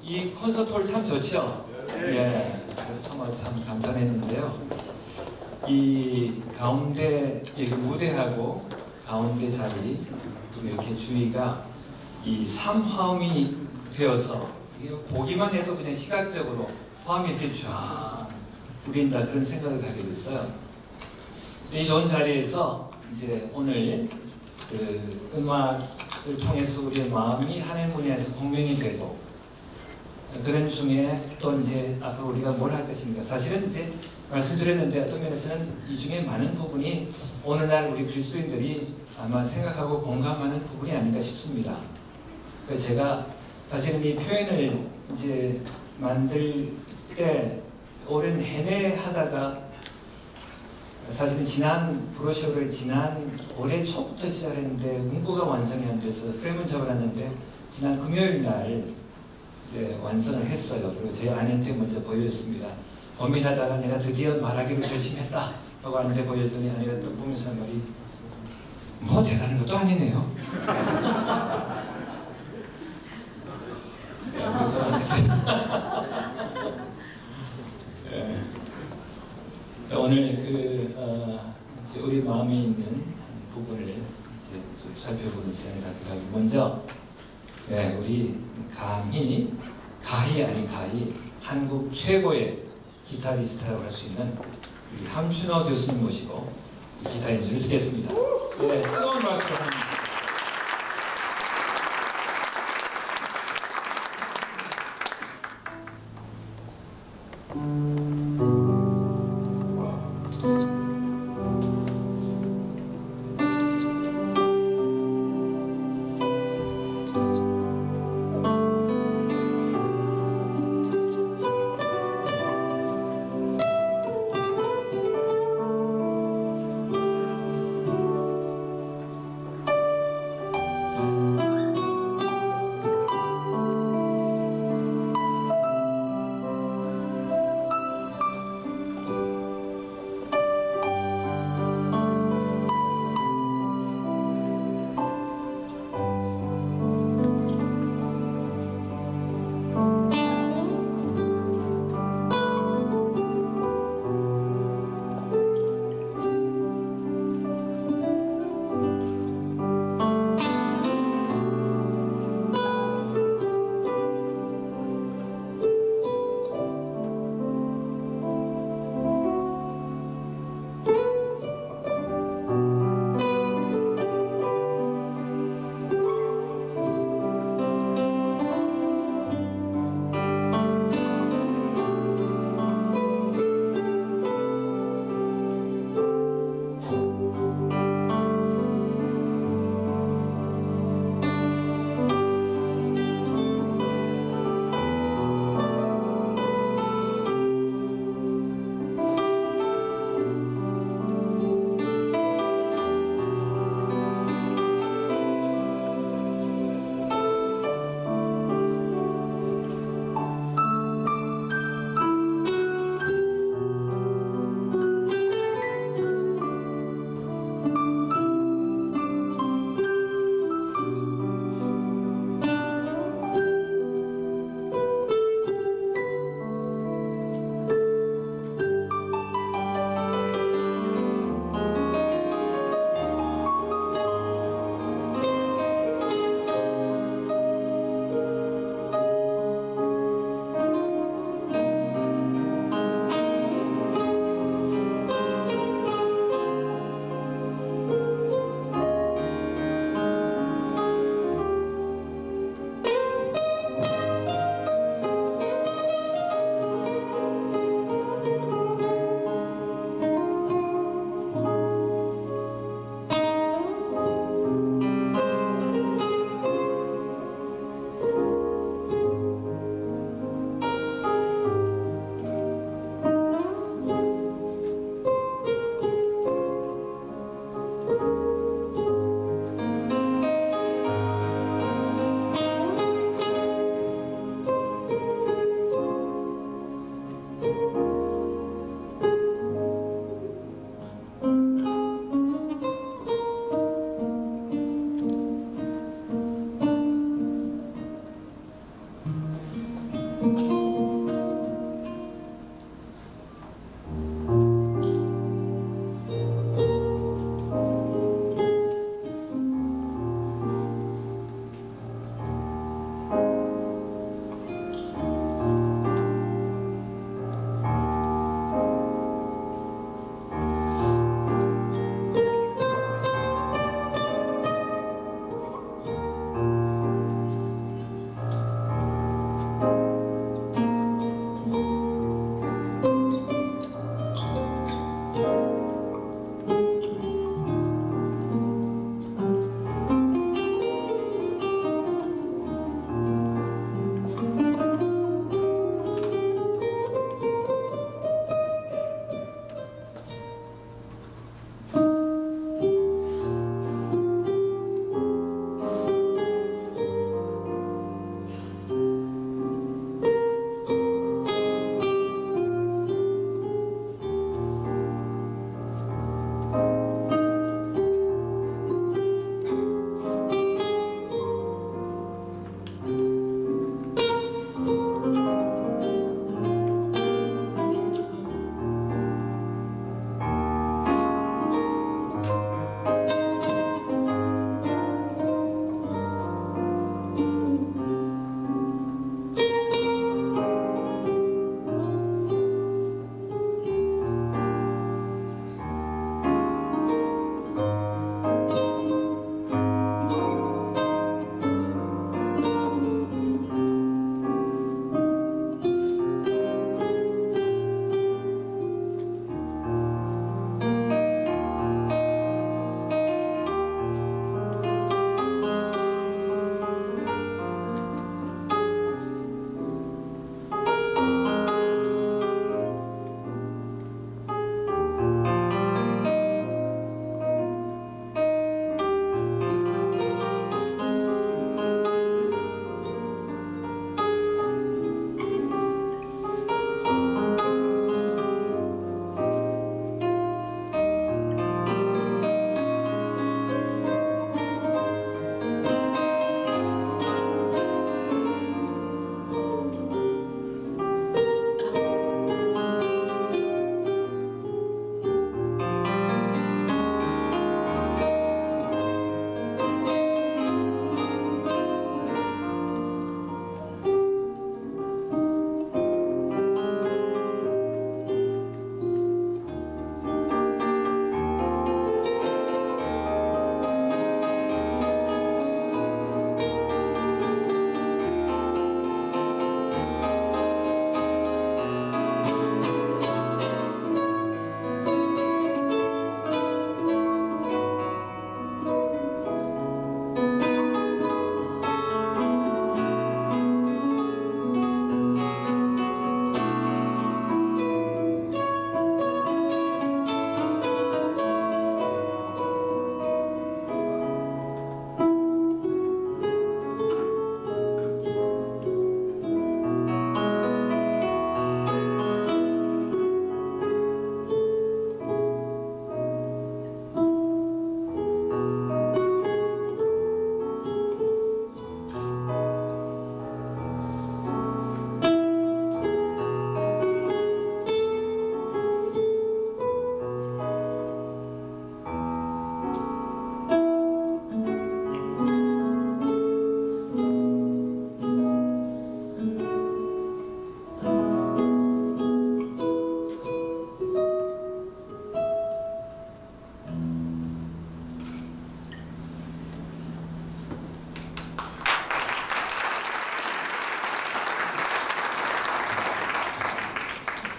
이 콘서트홀 참 좋죠? 예. 처음 와서 참 감탄했는데요. 이 가운데 여기 무대하고 가운데 자리 이렇게 주위가 이 삼화음이 되어서 보기만 해도 그냥 시각적으로 화음이 이렇게 쫙 우린다 그런 생각을 하게 됐어요. 이 좋은 자리에서 이제 오늘 그 음악을 통해서 우리의 마음이 하늘 문에서 공명이 되고 그런 중에 또 이제 앞으로 우리가 뭘 할 것입니까? 사실은 이제 말씀드렸는데 어떤 면에서는 이 중에 많은 부분이 오늘날 우리 그리스도인들이 아마 생각하고 공감하는 부분이 아닌가 싶습니다. 그래서 제가 사실은 이 표현을 이제 만들 때 오랜 해내 하다가 사실은 지난 브로셔를 지난 올해 초부터 시작했는데 문구가 완성이 안 돼서 프레임을 잡아놨는데 지난 금요일 날 이제 완성을 했어요. 그리고 제 아내한테 먼저 보여줬습니다. 고민하다가 내가 드디어 말하기로 결심했다 하고 아내한테 보여줬더니 아내가 또 보면서 한 말이 뭐 대단한 것도 아니네요. 그래서 오늘 이제 우리 마음에 있는 부분을 이제 살펴보는 시간을 갖도록 하고 먼저 우리 가히 아닌 가히 한국 최고의 기타리스트라고 할 수 있는 우리 함춘호 교수님 모시고 기타 연주를 듣겠습니다. 뜨거운 박수로 합니다.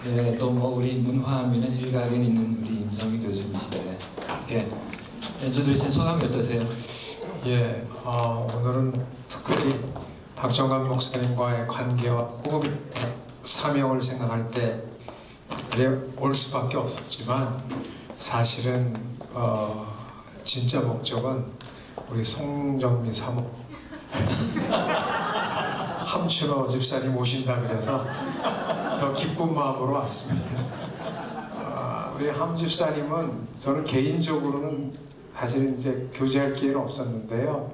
네, 또 뭐 우리 문화하면은 일각에 있는 우리 임성희 교수님이신데 이렇게 연주 들으신 소감이 어떠세요? 예, 오늘은 특별히 박정관 목사님과의 관계와 호흡 사명을 생각할 때 그래 올 수밖에 없었지만 사실은 진짜 목적은 우리 송정미 사모 함춘호 집사님 오신다 그래서 더 기쁜 마음으로 왔습니다. 우리 함 집사님은 저는 개인적으로는 사실 이제 교제할 기회는 없었는데요.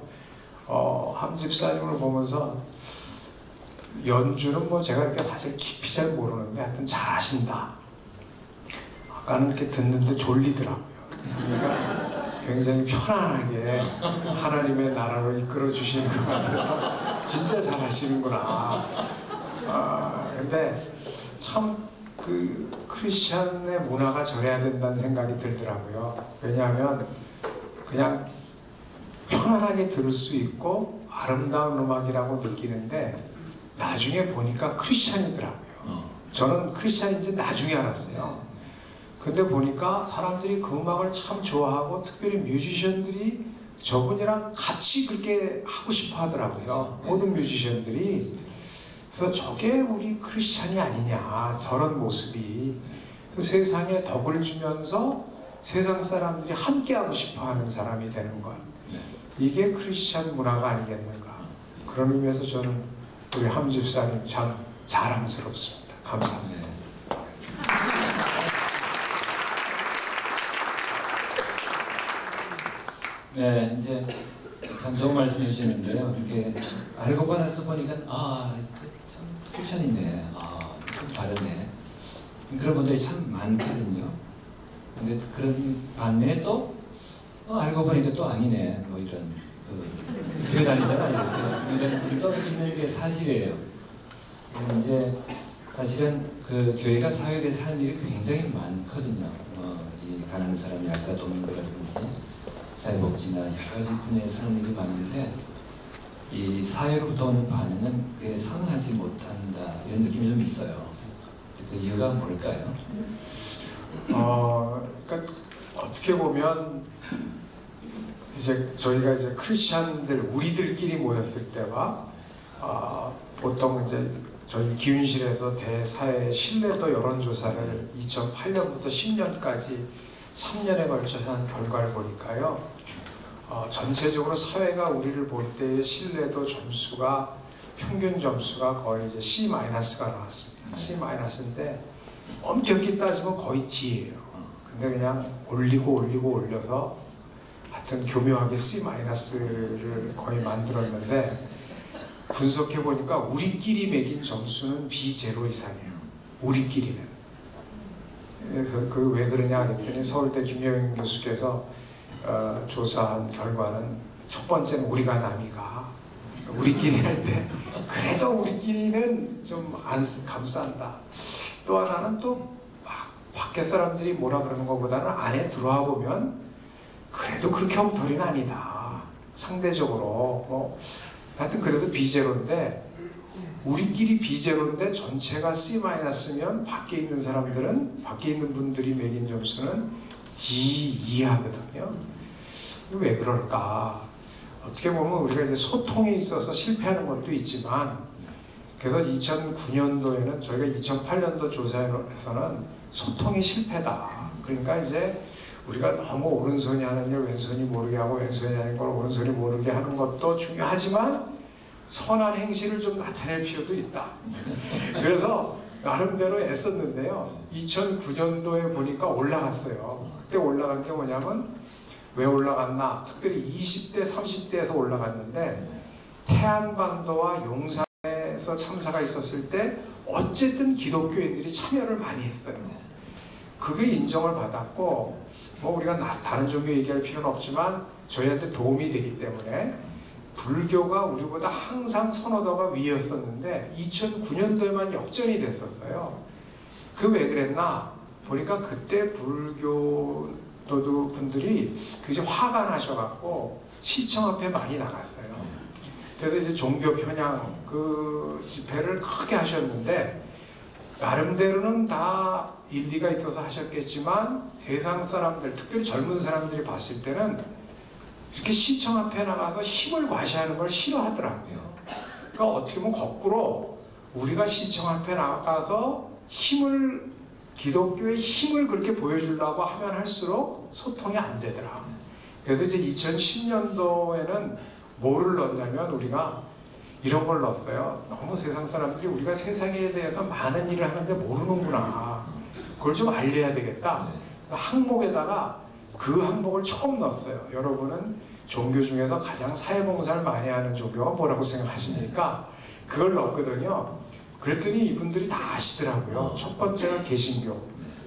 함 집사님을 보면서 연주는 뭐 제가 이렇게 사실 깊이 잘 모르는데 하여튼 잘하신다. 아까는 이렇게 듣는데 졸리더라고요. 그러니까 굉장히 편안하게 하나님의 나라로 이끌어 주시는 것 같아서 진짜 잘하시는구나. 근데 참 그 크리스찬의 문화가 저래야 된다는 생각이 들더라고요. 왜냐하면 그냥 편안하게 들을 수 있고 아름다운 음악이라고 느끼는데 나중에 보니까 크리스찬이더라고요. 저는 크리스찬인지 나중에 알았어요. 근데 보니까 사람들이 그 음악을 참 좋아하고 특별히 뮤지션들이 저분이랑 같이 그렇게 하고 싶어 하더라고요. 모든 뮤지션들이. 그래서 저게 우리 크리스찬이 아니냐, 저런 모습이. 세상에 덕을 주면서 세상 사람들이 함께 하고 싶어 하는 사람이 되는 것. 이게 크리스찬 문화가 아니겠는가. 그런 의미에서 저는 우리 함 집사님 참 자랑스럽습니다. 감사합니다. 네, 이제 참 좋은 말씀 해주시는데요. 이렇게 알고 나서 보니까 참 크리스찬이네. 좀 다르네. 그런 분들이 참 많거든요. 근데 그런 반면에 또 알고 보니까 또 아니네. 뭐 이런 교회 다니잖아요. 이런 분도 있는 게 사실이에요. 이제 사실은 그 교회가 사회에 사는 일이 굉장히 많거든요. 이 가난한 사람이 아까 돕는 거라든지 사회복지나 여러 가지 분야에 사는 일이 많은데 이 사회로부터 오는 반응은 그에 상응하지 못한다 이런 느낌이 좀 있어요. 그 이유가 뭘까요? 그러니까 어떻게 보면 이제 저희가 이제 크리스찬들 우리들끼리 모였을 때와 보통 이제 저희 기윤실에서 대사회 신뢰도 여론조사를 2008년부터 10년까지 3년에 걸쳐서 한 결과를 보니까요. 전체적으로 사회가 우리를 볼 때의 신뢰도 점수가 평균 점수가 거의 이제 C-가 나왔습니다. C-인데 엄격히 따지면 거의 D예요. 근데 그냥 올려서 하여튼 교묘하게 C-를 거의 만들었는데 분석해 보니까 우리끼리 매긴 점수는 B0 이상이에요. 우리끼리는. 그래서 그 왜 그러냐 그랬더니 서울대 김영인 교수께서 조사한 결과는 첫 번째는 우리가 남이가 우리끼리 할 때 그래도 우리끼리는 좀 감싼다. 또 하나는 또 밖에 사람들이 뭐라 그러는 것보다는 안에 들어와 보면 그래도 그렇게 엉터리는 아니다. 상대적으로 하여튼 그래도 B0인데 우리끼리 B0인데 전체가 C-면 밖에 있는 사람들은 밖에 있는 분들이 매긴 점수는 D 이하거든요. 왜 그럴까? 어떻게 보면 우리가 이제 소통에 있어서 실패하는 것도 있지만 그래서 2009년도에는 저희가 2008년도 조사에서는 소통이 실패다. 그러니까 이제 우리가 너무 오른손이 하는 일 왼손이 모르게 하고 왼손이 하는 걸 오른손이 모르게 하는 것도 중요하지만 선한 행실을 좀 나타낼 필요도 있다. 그래서 나름대로 애썼는데요. 2009년도에 보니까 올라갔어요. 그때 올라간 게 뭐냐면 왜 올라갔나? 특별히 20대, 30대에서 올라갔는데 태안반도와 용산에서 참사가 있었을 때 어쨌든 기독교인들이 참여를 많이 했어요. 그게 인정을 받았고 뭐 우리가 다른 종교 얘기할 필요는 없지만 저희한테 도움이 되기 때문에 불교가 우리보다 항상 선호도가 위였었는데 2009년도에만 역전이 됐었어요. 그 왜 그랬나? 보니까 그때 불교도 분들이 굉장히 화가 나셔갖고 시청 앞에 많이 나갔어요. 그래서 이제 종교 편향 그 집회를 크게 하셨는데 나름대로는 다 일리가 있어서 하셨겠지만 세상 사람들, 특별히 젊은 사람들이 봤을 때는 이렇게 시청 앞에 나가서 힘을 과시하는 걸 싫어하더라고요. 그러니까 어떻게 보면 거꾸로 우리가 시청 앞에 나가서 기독교의 힘을 그렇게 보여주려고 하면 할수록 소통이 안 되더라. 그래서 이제 2010년도에는 뭐를 넣었냐면 우리가 이런 걸 넣었어요. 너무 세상 사람들이 우리가 세상에 대해서 많은 일을 하는데 모르는구나. 그걸 좀 알려야 되겠다. 그래서 항목에다가 그 항목을 처음 넣었어요. 여러분은 종교 중에서 가장 사회봉사를 많이 하는 종교가 뭐라고 생각하십니까? 그걸 넣었거든요. 그랬더니 이분들이 다 아시더라고요. 첫 번째가 개신교,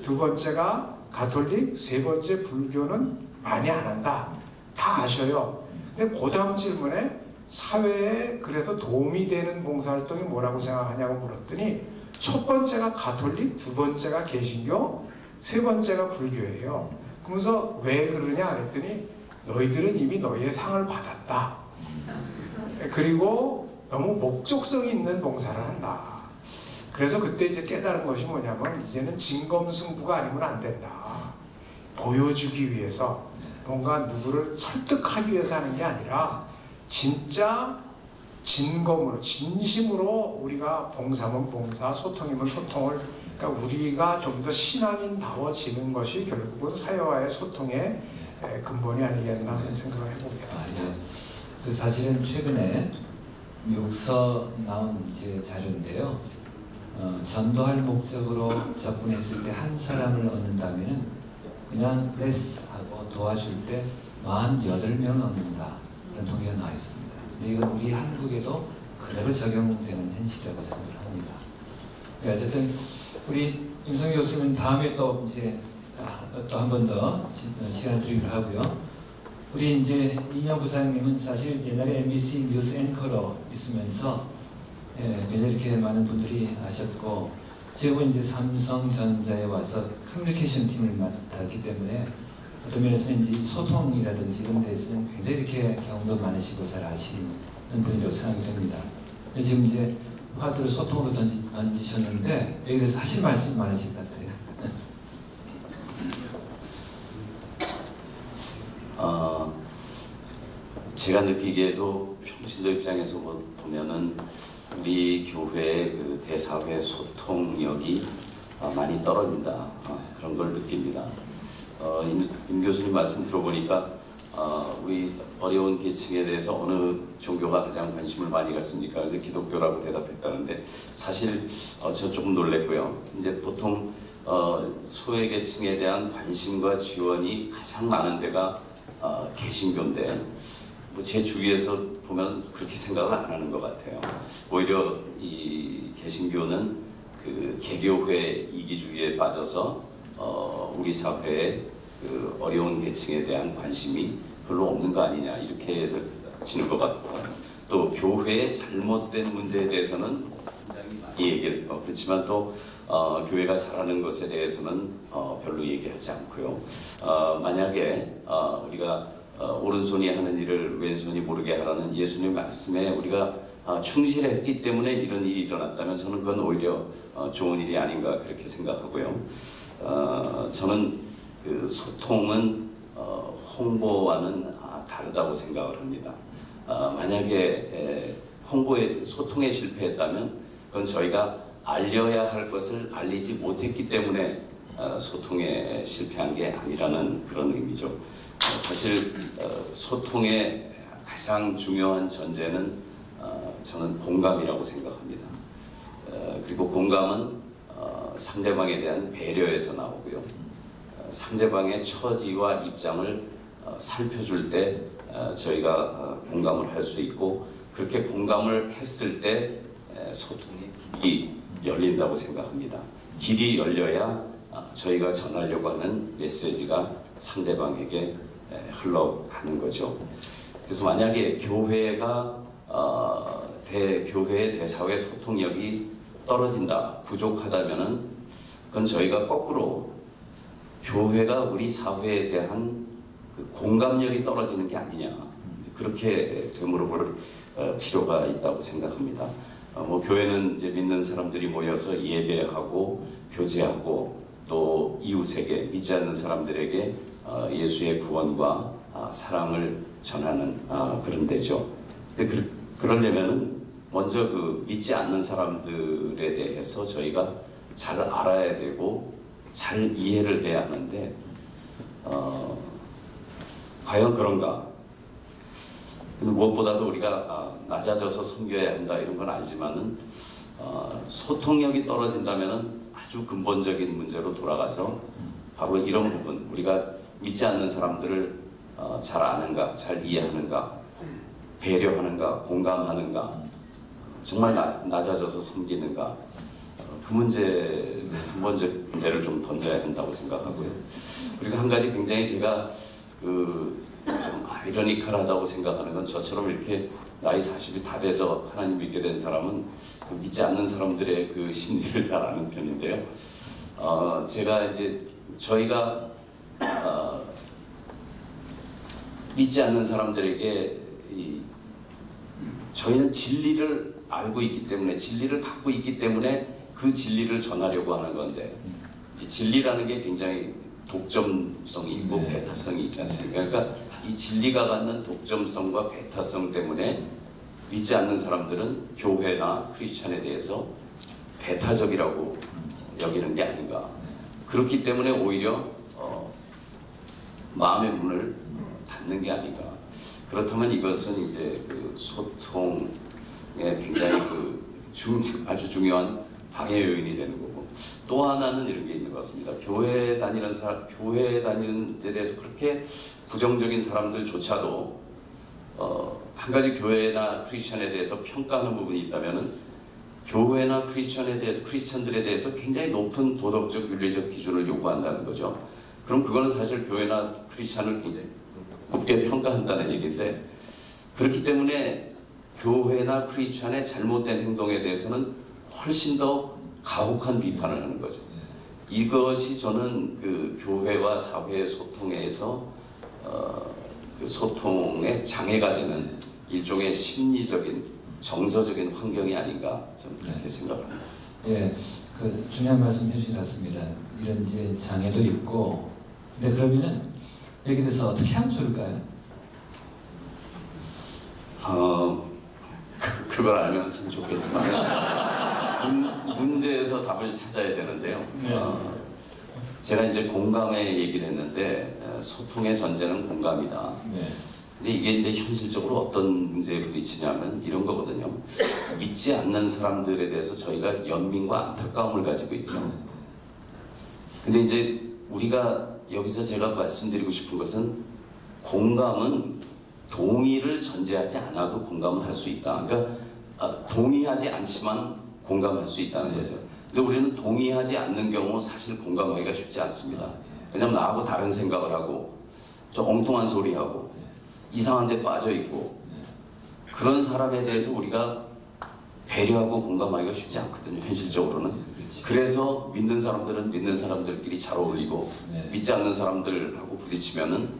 두 번째가 가톨릭, 세 번째 불교는 많이 안 한다. 다 아셔요. 근데 그 다음 질문에 사회에 그래서 도움이 되는 봉사활동이 뭐라고 생각하냐고 물었더니 첫 번째가 가톨릭, 두 번째가 개신교, 세 번째가 불교예요. 그러면서 왜 그러냐 그랬더니 너희들은 이미 너희의 상을 받았다. 그리고 너무 목적성 있는 봉사를 한다. 그래서 그때 이제 깨달은 것이 뭐냐면 이제는 진검승부가 아니면 안 된다. 보여주기 위해서 뭔가 누구를 설득하기 위해서 하는 게 아니라 진짜 진검으로 진심으로 우리가 봉사면 봉사, 소통이면 소통을 그러니까 우리가 좀 더 신앙인다워지는 것이 결국은 사회와의 소통의 근본이 아니겠나 하는 생각을 해봅니다. 그 사실은 최근에 미국서 나온 제 자료인데요. 전도할 목적으로 접근했을 때 한 사람을 얻는다면은 그냥 레스하고 도와줄 때 48명을 얻는다. 이런 통계가 나와 있습니다. 근데 이건 우리 한국에도 그대로 적용되는 현실이라고 생각을 합니다. 어쨌든 우리 임성희 교수님 다음에 또 이제 또 한 번 더 시간 드리기로 하고요. 우리 이제 이인영 부사님은 사실 옛날에 MBC 뉴스 앵커로 있으면서 굉장히 이렇게 많은 분들이 아셨고 지금은 이제 삼성전자에 와서 커뮤니케이션 팀을 맡았기 때문에 어떤 면에서는 이제 소통이라든지 이런 데서는 굉장히 이렇게 경험도 많으시고 잘 아시는 분이라고 생각이 됩니다. 지금 이제 화두를 소통으로 던지셨는데 여기 대해서 하실 말씀이 많으실 것 같아요. 제가 느끼기에도 평신도 입장에서 보면은 우리 교회의 그 대사회 소통력이 많이 떨어진다. 그런 걸 느낍니다. 임 교수님 말씀 들어보니까 우리 어려운 계층에 대해서 어느 종교가 가장 관심을 많이 갖습니까? 근데 기독교라고 대답했다는데 사실 저 조금 놀랬고요. 이제 보통 소외 계층에 대한 관심과 지원이 가장 많은 데가 개신교인데 뭐 제 주위에서 보면 그렇게 생각을 안 하는 것 같아요. 오히려 이 개신교는 그 개교회 이기주의에 빠져서 우리 사회의 그 어려운 계층에 대한 관심이 별로 없는 거 아니냐 이렇게 들리는 것 같고 또 교회의 잘못된 문제에 대해서는 이 얘기를 해요. 그렇지만 또 교회가 잘하는 것에 대해서는 별로 얘기하지 않고요. 만약에 우리가 오른손이 하는 일을 왼손이 모르게 하라는 예수님 말씀에 우리가 충실했기 때문에 이런 일이 일어났다면 저는 그건 오히려 좋은 일이 아닌가 그렇게 생각하고요. 저는 그 소통은 홍보와는 다르다고 생각을 합니다. 만약에 소통에 실패했다면 그건 저희가 알려야 할 것을 알리지 못했기 때문에 소통에 실패한 게 아니라는 그런 의미죠. 사실 소통의 가장 중요한 전제는 저는 공감이라고 생각합니다. 그리고 공감은 상대방에 대한 배려에서 나오고요. 상대방의 처지와 입장을 살펴줄 때 저희가 공감을 할 수 있고 그렇게 공감을 했을 때 소통의 길이 열린다고 생각합니다. 길이 열려야 저희가 전하려고 하는 메시지가 상대방에게 흘러가는 거죠. 그래서 만약에 교회가 교회의 대사회 소통력이 떨어진다, 부족하다면은 그건 저희가 거꾸로 교회가 우리 사회에 대한 그 공감력이 떨어지는 게 아니냐 그렇게 되물어볼 필요가 있다고 생각합니다. 뭐 교회는 이제 믿는 사람들이 모여서 예배하고 교제하고 또 이웃에게 믿지 않는 사람들에게 예수의 구원과 사랑을 전하는 그런 데죠. 근데 그러려면은 먼저 그 믿지 않는 사람들에 대해서 저희가 잘 알아야 되고 잘 이해를 해야 하는데 과연 그런가? 무엇보다도 우리가 낮아져서 섬겨야 한다 이런 건 알지만은 소통력이 떨어진다면은 아주 근본적인 문제로 돌아가서 바로 이런 부분 우리가 믿지 않는 사람들을 잘 아는가, 잘 이해하는가, 배려하는가, 공감하는가 정말 낮아져서 섬기는가? 그 문제 먼저 문제를 좀 던져야 한다고 생각하고요. 그리고 한 가지 굉장히 제가 좀 아이러니컬하다고 생각하는 건 저처럼 이렇게 나이 40이 다 돼서 하나님 믿게 된 사람은 그 믿지 않는 사람들의 그 심리를 잘 아는 편인데요. 제가 이제 저희가 믿지 않는 사람들에게 저희는 진리를 알고 있기 때문에 진리를 갖고 있기 때문에 그 진리를 전하려고 하는 건데 진리라는 게 굉장히 독점성이 있고 배타성이 있지 않습니까? 그러니까 이 진리가 갖는 독점성과 배타성 때문에 믿지 않는 사람들은 교회나 크리스천에 대해서 배타적이라고 여기는 게 아닌가. 그렇기 때문에 오히려 마음의 문을 닫는 게 아닌가. 그렇다면 이것은 이제 그 소통에 굉장히 아주 중요한 방해 요인이 되는 거고, 또 하나는 이런 게 있는 것 같습니다. 교회 다니는 데 대해서 그렇게 부정적인 사람들조차도 한 가지 교회나 크리스천에 대해서 평가하는 부분이 있다면은 교회나 크리스천들에 대해서 굉장히 높은 도덕적 윤리적 기준을 요구한다는 거죠. 그럼 그거는 사실 교회나 크리스천을 굉장히 높게 평가한다는 얘기인데, 그렇기 때문에 교회나 크리스천의 잘못된 행동에 대해서는 훨씬 더 가혹한 비판을 하는 거죠. 이것이 저는 그 교회와 사회의 소통에서 그 소통의 장애가 되는 일종의 심리적인 정서적인 환경이 아닌가 좀 그렇게 생각을 합니다. 예, 그 중요한 말씀 해주신 것 같습니다. 이런 이제 장애도 있고, 근데 그러면은 여기 대해서 어떻게 하면 좋을까요? 그걸 알면 참 좋겠지만 문제에서 답을 찾아야 되는데요. 제가 이제 공감의 얘기를 했는데 소통의 전제는 공감이다. 근데 이게 이제 현실적으로 어떤 문제에 부딪히냐면 이런 거거든요. 믿지 않는 사람들에 대해서 저희가 연민과 안타까움을 가지고 있죠. 근데 이제 우리가 여기서 제가 말씀드리고 싶은 것은 공감은 동의를 전제하지 않아도 공감을 할 수 있다. 그러니까 동의하지 않지만 공감할 수 있다는 거죠. 근데 우리는 동의하지 않는 경우 사실 공감하기가 쉽지 않습니다. 왜냐하면 나하고 다른 생각을 하고 좀 엉뚱한 소리하고 이상한 데 빠져있고 그런 사람에 대해서 우리가 배려하고 공감하기가 쉽지 않거든요. 현실적으로는. 그래서 믿는 사람들은 믿는 사람들끼리 잘 어울리고 믿지 않는 사람들하고 부딪히면은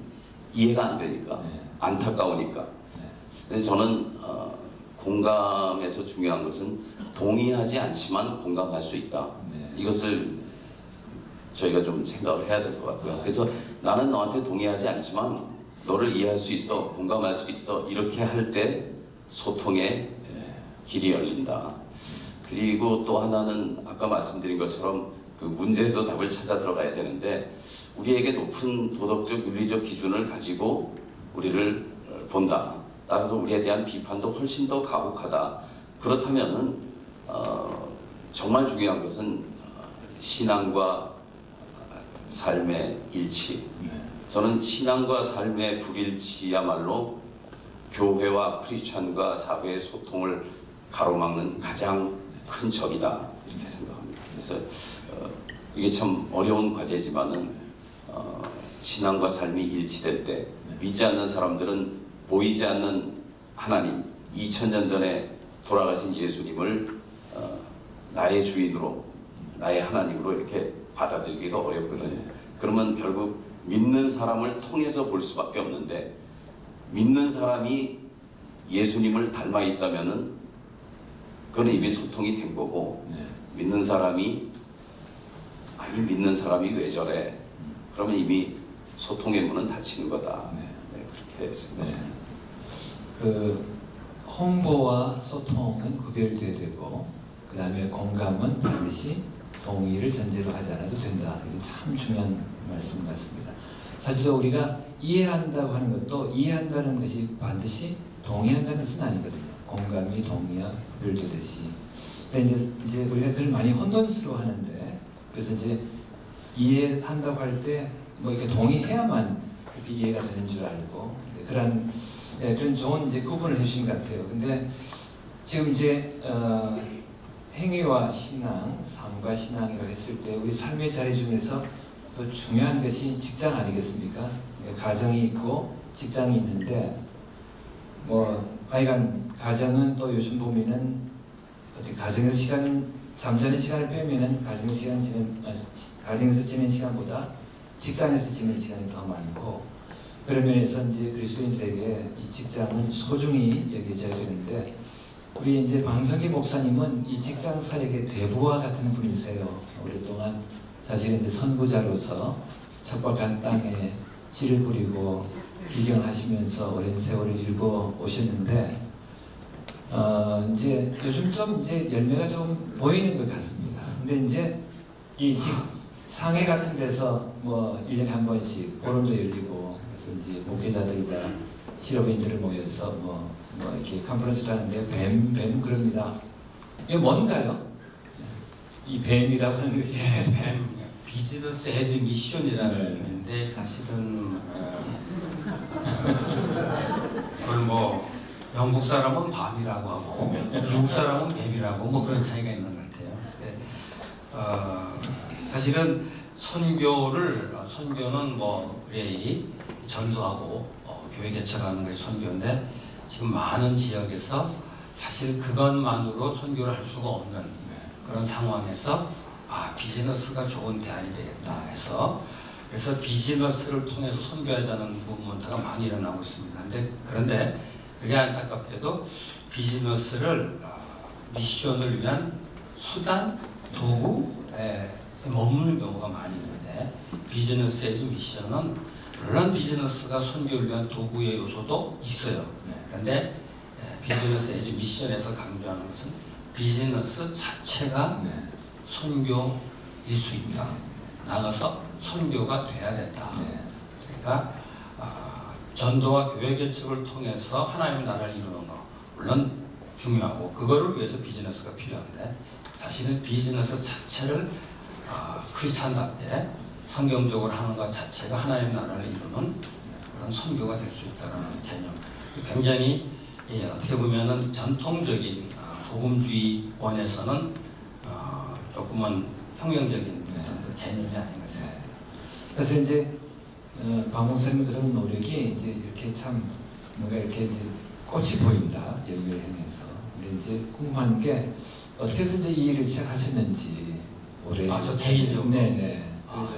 이해가 안 되니까 안타까우니까. 근데 저는 공감에서 중요한 것은 동의하지 않지만 공감할 수 있다. 이것을 저희가 좀 생각을 해야 될 것 같고요. 그래서 나는 너한테 동의하지 않지만 너를 이해할 수 있어, 공감할 수 있어, 이렇게 할 때 소통의 길이 열린다. 그리고 또 하나는 아까 말씀드린 것처럼 그 문제에서 답을 찾아 들어가야 되는데, 우리에게 높은 도덕적 윤리적 기준을 가지고 우리를 본다. 따라서 우리에 대한 비판도 훨씬 더 가혹하다. 그렇다면은 정말 중요한 것은 신앙과 삶의 일치. 저는 신앙과 삶의 불일치야말로 교회와 크리스천과 사회의 소통을 가로막는 가장 큰 적이다, 이렇게 생각합니다. 그래서 이게 참 어려운 과제지만은 신앙과 삶이 일치될 때 믿지 않는 사람들은 보이지 않는 하나님, 2000년 전에 돌아가신 예수님을 나의 주인으로, 나의 하나님으로 이렇게 받아들이기가 어렵거든요. 그러면 결국 믿는 사람을 통해서 볼 수밖에 없는데, 믿는 사람이 예수님을 닮아 있다면은 그건 이미 소통이 된 거고, 믿는 사람이 아니 믿는 사람이 왜 저래? 그러면 이미 소통의 문은 닫히는 거다. 그렇게 생각합니다. 그 홍보와 소통은 구별돼야 되고, 그 다음에 공감은 반드시 동의를 전제로 하지 않아도 된다. 이게 참 중요한 말씀 같습니다. 사실 우리가 이해한다고 하는 것도 이해한다는 것이 반드시 동의한다는 것은 아니거든요. 공감이 동의와 구별되듯이. 근데 이제 우리가 그걸 많이 혼돈스러워 하는데, 그래서 이제 이해한다고 할 때 뭐 이렇게 동의해야만 그렇게 이해가 되는 줄 알고, 그런 좋은 이제 구분을 해주신 것 같아요. 근데 지금 이제 행위와 신앙, 삶과 신앙이라고 했을 때 우리 삶의 자리 중에서 또 중요한 것이 직장 아니겠습니까? 가정이 있고 직장이 있는데 뭐 하여간 가정은 또 요즘 보면은 어떻게 가정에서 잠자는 시간을 빼면은 가정에서 지낸 시간보다 직장에서 지낸 시간이 더 많고, 그런 면에서 이제 그리스도인들에게 이 직장은 소중히 여겨져야 되는데, 우리 이제 방석희 목사님은 이 직장 사역의 대부와 같은 분이세요. 오랫동안 사실은 이제 선구자로서 척박한 땅에 씨를 뿌리고 기경하시면서 오랜 세월을 일궈 오셨는데, 이제 요즘 좀 이제 열매가 좀 보이는 것 같습니다. 근데 이제 이 상해 같은 데서 뭐 1년에 한 번씩 포럼도 열리고, 그래서 이제 목회자들과 실업인들을 모여서 뭐 이렇게 컨퍼런스를 하는데 뱀 그럽니다. 이게 뭔가요? 이 뱀이라고 하는 것이. 뱀, 비즈니스 에즈 미션이라는 표현인데 사실은 그걸 뭐 영국 사람은 밤이라고 하고 미국 사람은 뱀이라고 뭐 그런 차이가 있는 것 같아요. 근데, 사실은 선교는 뭐 그레이 전도하고 교회 개척하는 것이 선교인데, 지금 많은 지역에서 사실 그것만으로 선교를 할 수가 없는 그런 상황에서 비즈니스가 좋은 대안이 되겠다 해서, 그래서 비즈니스를 통해서 선교하자는 무브먼트가 많이 일어나고 있습니다. 그런데 그게 안타깝게도 비즈니스를 미션을 위한 수단, 도구에 머무는 경우가 많이 있는데, 비즈니스에서 미션은 물론 비즈니스가 선교를 위한 도구의 요소도 있어요. 그런데 비즈니스에서 미션에서 강조하는 것은 비즈니스 자체가 선교일 수 있다. 나가서 선교가 돼야 된다. 그러니까 전도와 교회 개척을 통해서 하나님의 나라를 이루는 거 물론 중요하고, 그거를 위해서 비즈니스가 필요한데, 사실은 비즈니스 자체를 크리스찬답게 성경적으로 하는 것 자체가 하나님의 나라를 이루는 그런 선교가 될 수 있다는 개념. 굉장히 어떻게 보면은 전통적인 복음주의원에서는 조금은 혁명적인 개념이 아닌가 생각해요. 그래서 이제 박 목사님 그런 노력이 이제 이렇게 참 뭔가 이렇게 이제 꽃이 보인다, 열매를 향해서. 근데 이제 궁금한 게 어떻게 해서 이제 이 일을 시작하셨는지. 올해. 저 개인적으로. 네네. 그래서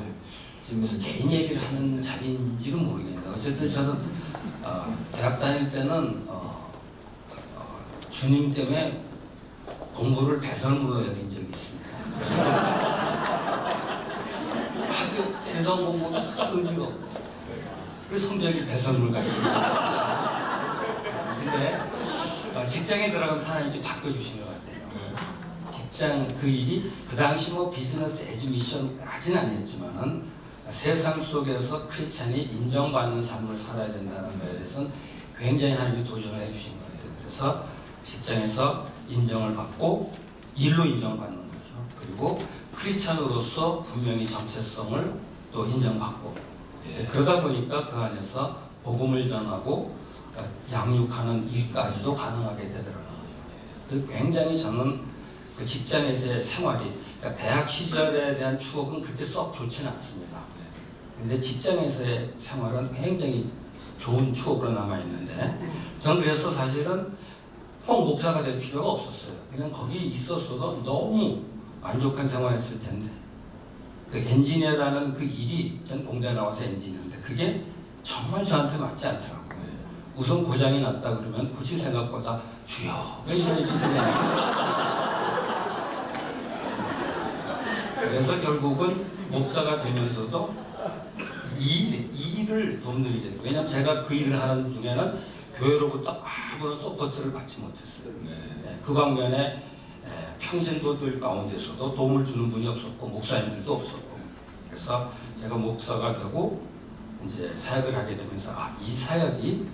지금 개인 얘기를 하는 자리인지는 모르겠는데, 어쨌든 저는 대학 다닐 때는 주님 때문에 공부를 배설물로 여긴 적이 있습니다. 학교 세상 공부가 의미가 없고, 그래서 성적이 배설물 같이. 근데 직장에 들어가면 하나님이 바꿔주신 것 같아요. 직장 그 일이 그 당시 뭐 비즈니스 에듀 미션까지는 아니었지만은 세상 속에서 크리스찬이 인정받는 삶을 살아야 된다는 거에 대해서는 굉장히 하나님이 도전을 해주신 것 같아요. 그래서 직장에서 인정을 받고 일로 인정을 받는 거죠. 그리고 크리스찬으로서 분명히 정체성을 또 인정받고, 그러다 보니까 그 안에서 복음을 전하고 양육하는 일까지도 가능하게 되더라고요. 그래서 굉장히 저는 그 직장에서의 생활이, 그러니까 대학 시절에 대한 추억은 그렇게 썩 좋지는 않습니다. 근데 직장에서의 생활은 굉장히 좋은 추억으로 남아있는데, 저는 그래서 사실은 꼭 목사가 될 필요가 없었어요. 그냥 거기 있었어도 너무 만족한 생활했을 텐데, 그 엔지니어라는 그 일이, 전 공대에 나와서 엔지니어인데 그게 정말 저한테 맞지 않더라고요. 우선 고장이 났다 그러면 고칠 생각보다 주여 왜 이런 일이 생겨나요? 그래서 결국은 목사가 되면서도 이 일을 돕는 일이에요. 왜냐하면 제가 그 일을 하는 중에는 교회로부터 아무런 서포트를 받지 못했어요. 그 방면에 평신도들 가운데서도 도움을 주는 분이 없었고, 목사님들도 없었고, 그래서 제가 목사가 되고 이제 사역을 하게 되면서 이 사역이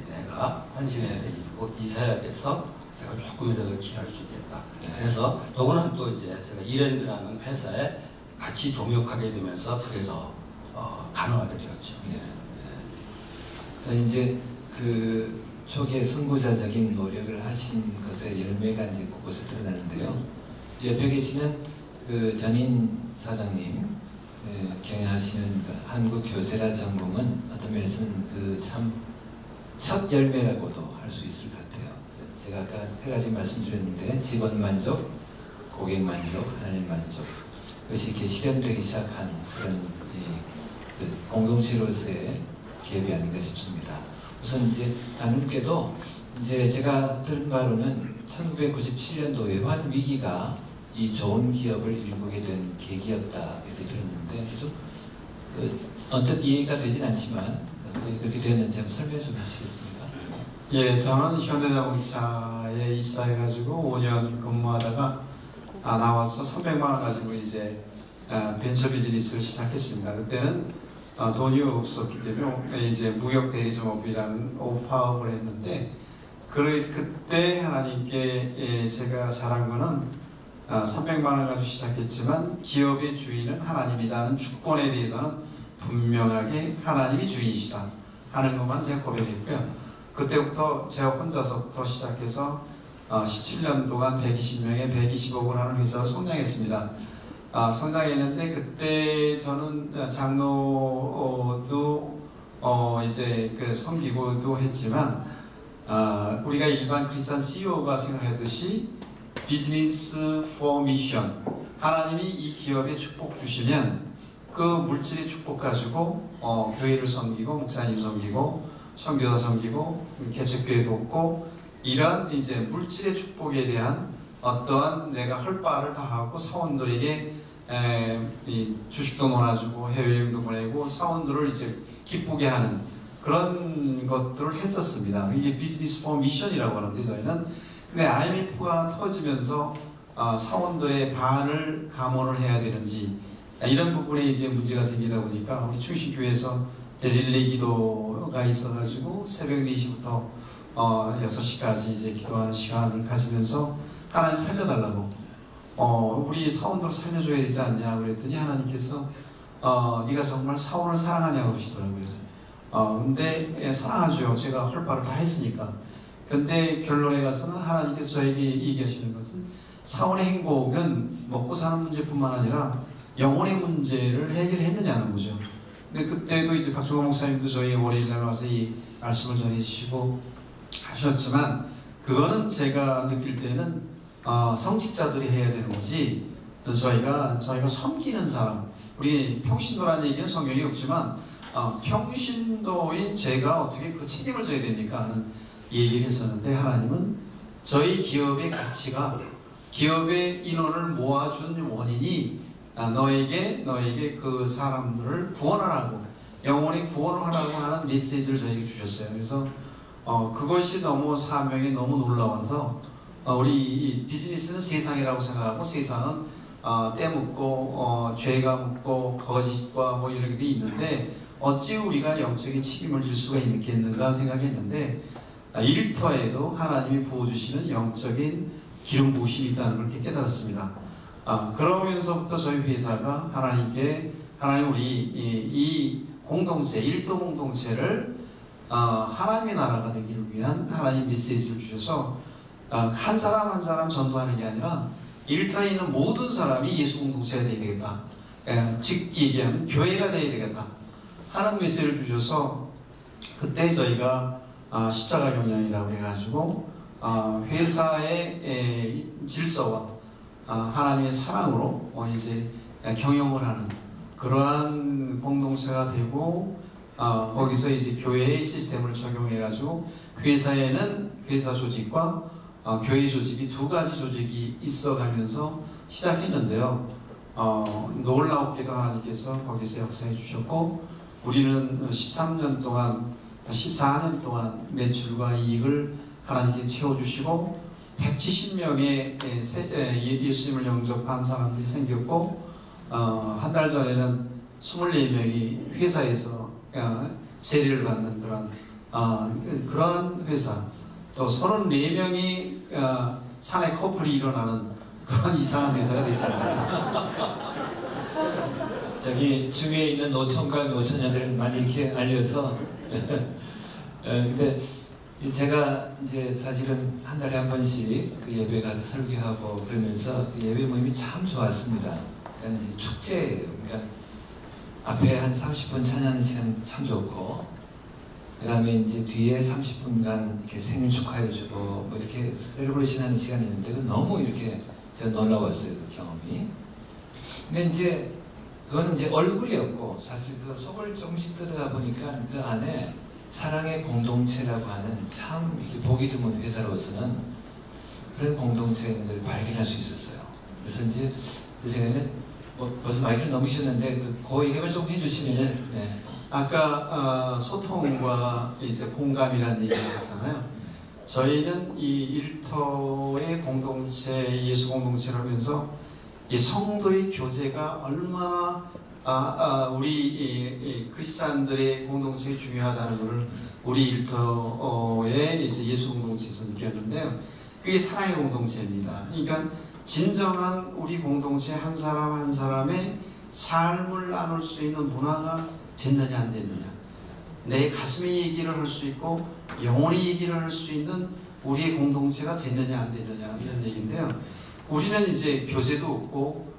내가 헌신해야 될 일이고, 이 사역에서 내가 조금이라도 기여할 수 있겠다. 그래서 더구나 또 이제 제가 이랜드라는 회사에 같이 동역하게 되면서 그래서 가능하게 되었죠. 이제 그 초기에 선구자적인 노력을 하신 것의 열매가 이제 곳곳에 드러나는데요. 옆에 계시는 그 전인 사장님 경영하시는 그 한국 교세라 전공은 어떤 면에서는 그 참 첫 열매라고도 할 수 있을 것 같아요. 제가 아까 세 가지 말씀드렸는데 직원 만족, 고객 만족, 하나님 만족, 그것이 이렇게 실현되기 시작한 그런 그 공동체로서의 기업이 아닌가 싶습니다. 우선 이제 다름께도 이제 제가 들은 바로는 1997년도 외환 위기가 이 좋은 기업을 일구게 된 계기였다 이렇게 들었는데 좀 언뜻 이해가 되진 않지만 그렇게 되었는지 한번 설명 좀 해주시겠습니까? 예, 저는 현대자동차에 입사해가지고 5년 근무하다가 나와서 300만 원 가지고 이제 벤처 비즈니스를 시작했습니다. 그때는 돈이 없었기 때문에 이제 무역 대리점업이라는 파업을 했는데 그때 하나님께 제가 잘한 거는 300만 원 가지고 시작했지만 기업의 주인은 하나님이라는 주권에 대해서는 분명하게 하나님이 주인이시다 하는 것만 제가 고백했고요. 그때부터 제가 혼자서부터 시작해서 17년 동안 120명에 120억을 하는 회사로 성장했습니다. 성장했는데 그때 저는 장로도 이제 그 섬기고도 했지만 우리가 일반 크리스찬 CEO가 생각하듯이 비즈니스 포 미션, 하나님이 이 기업에 축복 주시면 그 물질의 축복 가지고 교회를 섬기고 목사님 섬기고 선교사 섬기고 개척교회 돕고 이런 이제 물질의 축복에 대한 어떠한 내가 할 바를 다하고 사원들에게 주식도 몰아주고 해외여행도 보내고 사원들을 이제 기쁘게 하는 그런 것들을 했었습니다. 이게 비즈니스 포 미션이라고 하는데 저희는 근데 IMF가 터지면서 사원들의 반을 감원을 해야 되는지 이런 부분에 이제 문제가 생기다 보니까 우리 충신교회에서 릴레이 기도가 있어가지고 새벽 4시부터 6시까지 이제 기도하는 시간을 가지면서 하나님 살려달라고 우리 사원들 살려줘야 되지 않냐 그랬더니 하나님께서 네가 정말 사원을 사랑하냐고 그러시더라고요. 근데 사랑하죠. 제가 할 바를 다 했으니까. 근데 결론에 가서는 하나님께서 저에게 얘기하시는 것은 사원의 행복은 먹고 사는 문제뿐만 아니라 영혼의 문제를 해결했느냐는 거죠. 근데 그때도 이제 박종호 목사님도 저희 월요일날 와서 이 말씀을 전해주시고 하셨지만 그거는 제가 느낄 때는 성직자들이 해야 되는 거지 저희가 섬기는 사람 우리 평신도라는 얘기는 성경이 없지만 평신도인 제가 어떻게 그 책임을 져야 됩니까 하는 얘기를 했었는데 하나님은 저희 기업의 가치가 기업의 인원을 모아준 원인이 너에게 그 사람들을 구원하라고 영원히 구원하라고 하는 메시지를 저에게 주셨어요. 그래서 그것이 너무 사명이 너무 놀라워서 우리 비즈니스는 세상이라고 생각하고 세상은 때 묻고 죄가 묻고 거짓과 뭐 이런 게 있는데 어찌 우리가 영적인 책임을 질 수가 있겠는가 생각했는데 일터에도 하나님이 부어주시는 영적인 기름 부으심이 있다는 걸 깨달았습니다. 그러면서부터 저희 회사가 하나님 우리 이 공동체, 일도 공동체를 하나님의 나라가 되기를 위한 하나님 메시지를 주셔서 한 사람 한 사람 전도하는 게 아니라 일터에 있는 모든 사람이 예수 공동체가 되어야 되겠다. 즉 얘기하면 교회가 되어야 되겠다 하는 메시지를 주셔서 그때 저희가 십자가 경영이라고 해가지고 회사의 질서와 하나님의 사랑으로 이제 경영을 하는 그러한 공동체가 되고 거기서 이제 교회의 시스템을 적용해가지고 회사에는 회사 조직과 교회 조직이 두 가지 조직이 있어가면서 시작했는데요. 놀라웠게도 하나님께서 거기서 역사해 주셨고 우리는 14년 동안 매출과 이익을 하나님께 채워주시고 170명의 예수님을 영접한 사람들이 생겼고 한 달 전에는 24명이 회사에서 세례를 받는 그런 회사 또 34명이 사내 커플이 일어나는 그런 이상한 회사가 됐습니다. 저기 주위에 있는 노총각 노처녀들은 많이 이렇게 알려서 근데 제가 이제 사실은 한 달에 한 번씩 그 예배 가서 설교하고 그러면서 그 예배 모임이 참 좋았습니다. 그러니까 이제 축제예요. 그러니까 앞에 한 30분 찬양하는 시간 참 좋고, 그 다음에 이제 뒤에 30분간 이렇게 생일 축하해주고 뭐 이렇게 셀러브레이션 하는 시간이 있는데 그 너무 이렇게 제가 놀라웠어요, 그 경험이. 근데 이제 그거는 이제 얼굴이었고, 사실 그 속을 조금씩 들어가 보니까 그 안에 사랑의 공동체라고 하는 참 이렇게 보기 드문 회사로서는 그런 공동체가 있는 걸 발견할 수 있었어요. 그래서 이제 그 생각에는 뭐 벌써 마이크를 넘기셨는데 그 얘기를 좀 해주시면은. 네. 아까 소통과 이제 공감이라는 얘기를 하잖아요. 저희는 이 일터의 공동체, 예수 공동체를 하면서 이 성도의 교제가 얼마나 우리 크리스찬들의 공동체가 중요하다는 것을 우리 일터의 이제 예수 공동체에서 느꼈는데요. 그게 사랑의 공동체입니다. 그러니까 진정한 우리 공동체 한 사람 한 사람의 삶을 나눌 수 있는 문화가 됐느냐 안 됐느냐, 내 가슴의 얘기를 할 수 있고 영혼의 얘기를 할 수 있는 우리의 공동체가 됐느냐 안 됐느냐 이런 얘기인데요. 우리는 이제 교제도 없고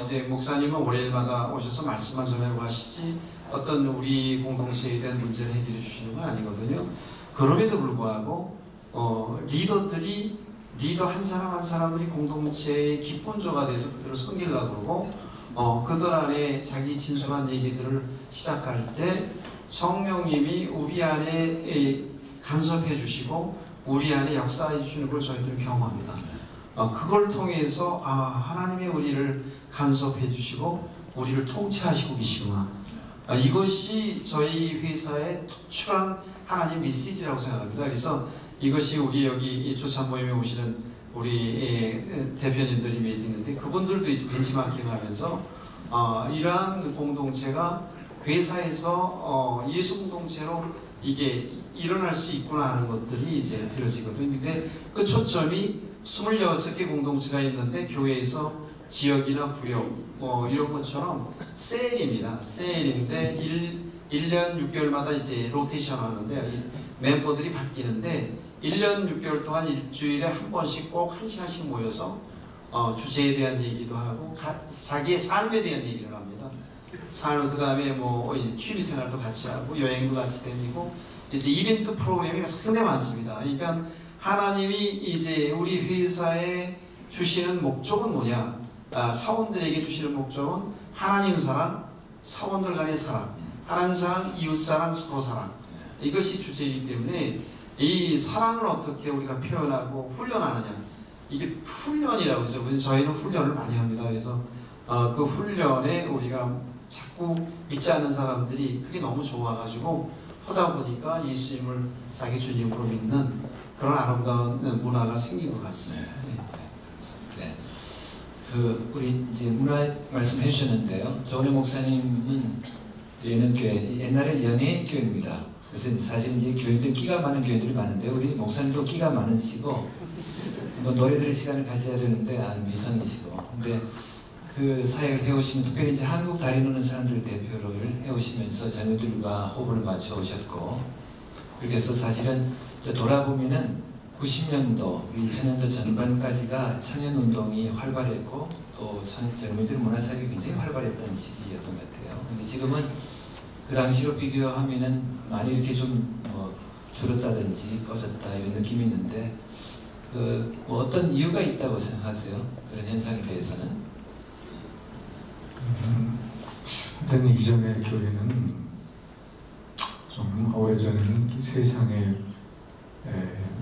이제 목사님은 월요일마다 오셔서 말씀만 전하고 가시지 어떤 우리 공동체에 대한 문제를 해결해 주시는 건 아니거든요. 그럼에도 불구하고 리더 한 사람 한 사람들이 공동체의 기본조가 돼서 그들을 섬기려고 그러고 그들 안에 자기 진솔한 얘기들을 시작할 때 성령님이 우리 안에 간섭해 주시고 우리 안에 역사해 주시는 걸 저희들은 경험합니다. 그걸 통해서 하나님이 우리를 간섭해 주시고 우리를 통치하시고 계시구나. 이것이 저희 회사의 특출한 하나님 메시지라고 생각합니다. 그래서 이것이 우리 여기 조찬 모임에 오시는 우리 대표님들이 몇 있는데 그분들도 이제 벤치마킹하면서 이러한 공동체가 회사에서 예수 공동체로 이게 일어날 수 있구나 하는 것들이 이제 들어지거든요. 근데 그 초점이 26개 공동체가 있는데 교회에서 지역이나 구역 이런 것처럼 셀입니다. 셀인데 1년 6개월마다 이제 로테이션 하는데 멤버들이 바뀌는데 1년 6개월 동안 일주일에 한 번씩 꼭 1시간씩 모여서 주제에 대한 얘기도 하고 자기의 삶에 대한 얘기를 합니다. 삶, 그 다음에 뭐 취미생활도 같이 하고 여행도 같이 다니고 이제 이벤트 프로그램이 상당히 많습니다. 그러니까 하나님이 이제 우리 회사에 주시는 목적은 뭐냐? 사원들에게 주시는 목적은 하나님 사랑, 사원들 간의 사랑, 하나님 사랑, 이웃 사랑, 서로 사랑. 이것이 주제이기 때문에 이 사랑을 어떻게 우리가 표현하고 훈련하느냐, 이게 훈련이라고 그러죠. 그래서 저희는 훈련을 많이 합니다. 그래서 그 훈련에 우리가 자꾸 믿지 않는 사람들이 그게 너무 좋아가지고 하다 보니까 예수님을 자기 주님으로 믿는 그런 아름다운 문화가 생긴 것 같습니다. 네. 우리 이제 문화 말씀해 주셨는데요. 조은혜 목사님은 연예인교회, 옛날에 연예인교회입니다. 그래서 사실 이제 교인들 끼가 많은 교인들이 많은데 우리 목사님도 끼가 많으시고 뭐 노래 들을 시간을 가져야 되는데 미성이시고, 근데 그 사역을 해오시면 특별히 이제 한국 다리 놓는 사람들 대표를 해오시면서 자녀들과 호흡을 맞춰 오셨고, 그렇게 해서 사실은 돌아보면은 90년도, 2000년도 전반까지가 청년운동이 활발했고 또 젊은이들 문화사역이 굉장히 활발했던 시기였던 것 같아요. 근데 지금은 그 당시로 비교하면은 많이 이렇게 좀 줄었다든지 꺼졌다 이런 느낌이 있는데 뭐 어떤 이유가 있다고 생각하세요? 그런 현상에 대해서는? 일단 이전의 교회는 좀 오래전에는 세상의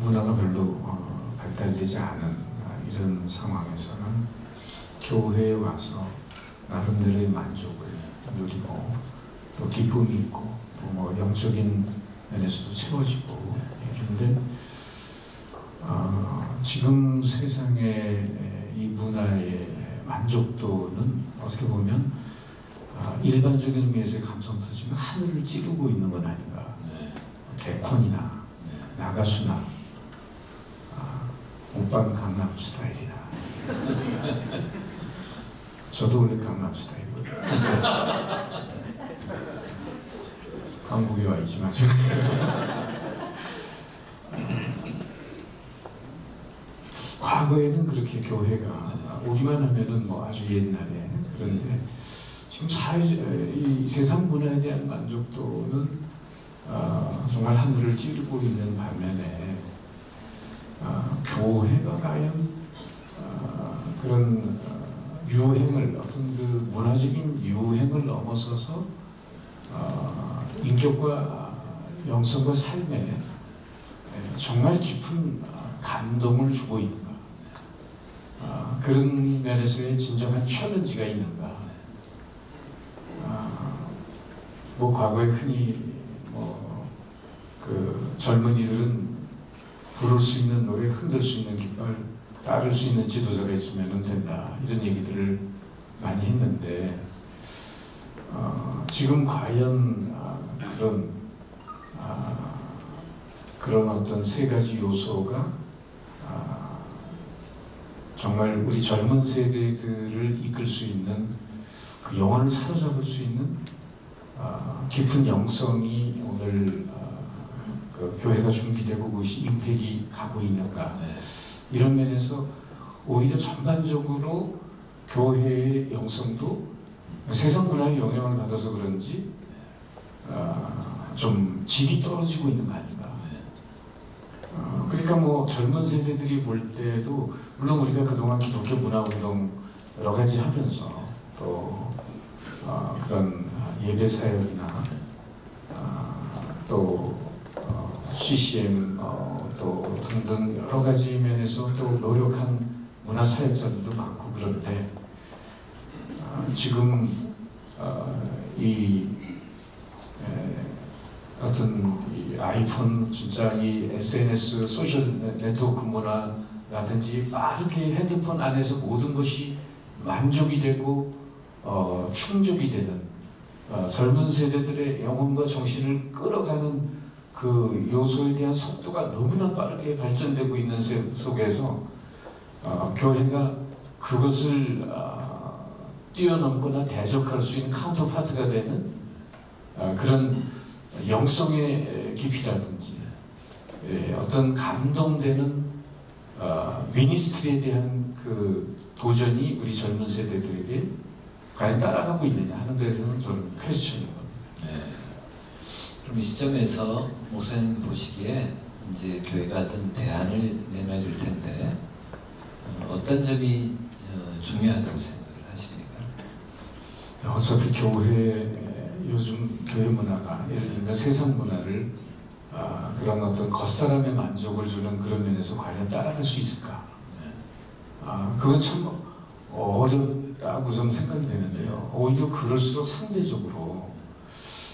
문화가 별로 발달되지 않은 이런 상황에서는 교회에 와서 나름대로의 만족을 누리고 또 기쁨이 있고 또 뭐 영적인 면에서도 채워지고, 그런데 지금 세상의 이 문화의 만족도는 어떻게 보면 일반적인 의미에서의 감성서지만 하늘을 찌르고 있는 건 아닌가. 개콘이나 나가수나 오빤 강남 스타일이나 저도 원래 강남 스타일이거든요. 한국에 와 있지만 과거에는 그렇게 교회가 오기만 하면은 뭐 아주 옛날에 그런데 지금 이 세상 문화에 대한 만족도는 정말 하늘을 찌르고 있는 반면에 교회가 과연 그런 유행을 어떤 그 문화적인 유행을 넘어서서 인격과 영성과 삶에 정말 깊은 감동을 주고 있는가, 그런 면에서의 진정한 챌린지가 있는가. 뭐 과거에 흔히 그 젊은이들은 부를 수 있는 노래, 흔들 수 있는 깃발, 따를 수 있는 지도자가 있으면 된다, 이런 얘기들을 많이 했는데 지금 과연 그런 어떤 세 가지 요소가 정말 우리 젊은 세대들을 이끌 수 있는, 그 영혼을 사로잡을 수 있는 깊은 영성이 오늘 그 교회가 준비되고 그것이 임팩이 가고 있는가, 이런 면에서 오히려 전반적으로 교회의 영성도 세상 문화의 영향을 받아서 그런지 좀 질이 떨어지고 있는 거 아닌가. 그러니까 뭐 젊은 세대들이 볼 때도 물론 우리가 그동안 기독교 문화운동 여러 가지 하면서 또 그런 예배 사역이나 또 CCM 또 등등 여러 가지 면에서 또 노력한 문화 사역자들도 많고, 그런데 지금 어떤 이 아이폰, 진짜 이 SNS 소셜 네트워크 문화라든지 빠르게 핸드폰 안에서 모든 것이 만족이 되고 충족이 되는 젊은 세대들의 영혼과 정신을 끌어가는 그 요소에 대한 속도가 너무나 빠르게 발전되고 있는 속에서 교회가 그것을 뛰어넘거나 대적할 수 있는 카운터파트가 되는 그런 영성의 깊이라든지 어떤 감동되는 미니스트리에 대한 그 도전이 우리 젊은 세대들에게 과연 따라가고 있느냐 하는 데서는 저는 퀘스천인 겁니다. 네. 그럼 이 시점에서 목사님 보시기에 이제 교회가 어떤 대안을 내놔야 될 텐데 어떤 점이 중요하다고 생각을 하십니까? 어차피 요즘 교회 문화가 예를 들면 세상 문화를 그런 어떤 겉사람의 만족을 주는 그런 면에서 과연 따라갈 수 있을까? 그건 참 어렵다고 좀 생각이 되는데요. 오히려 그럴수록 상대적으로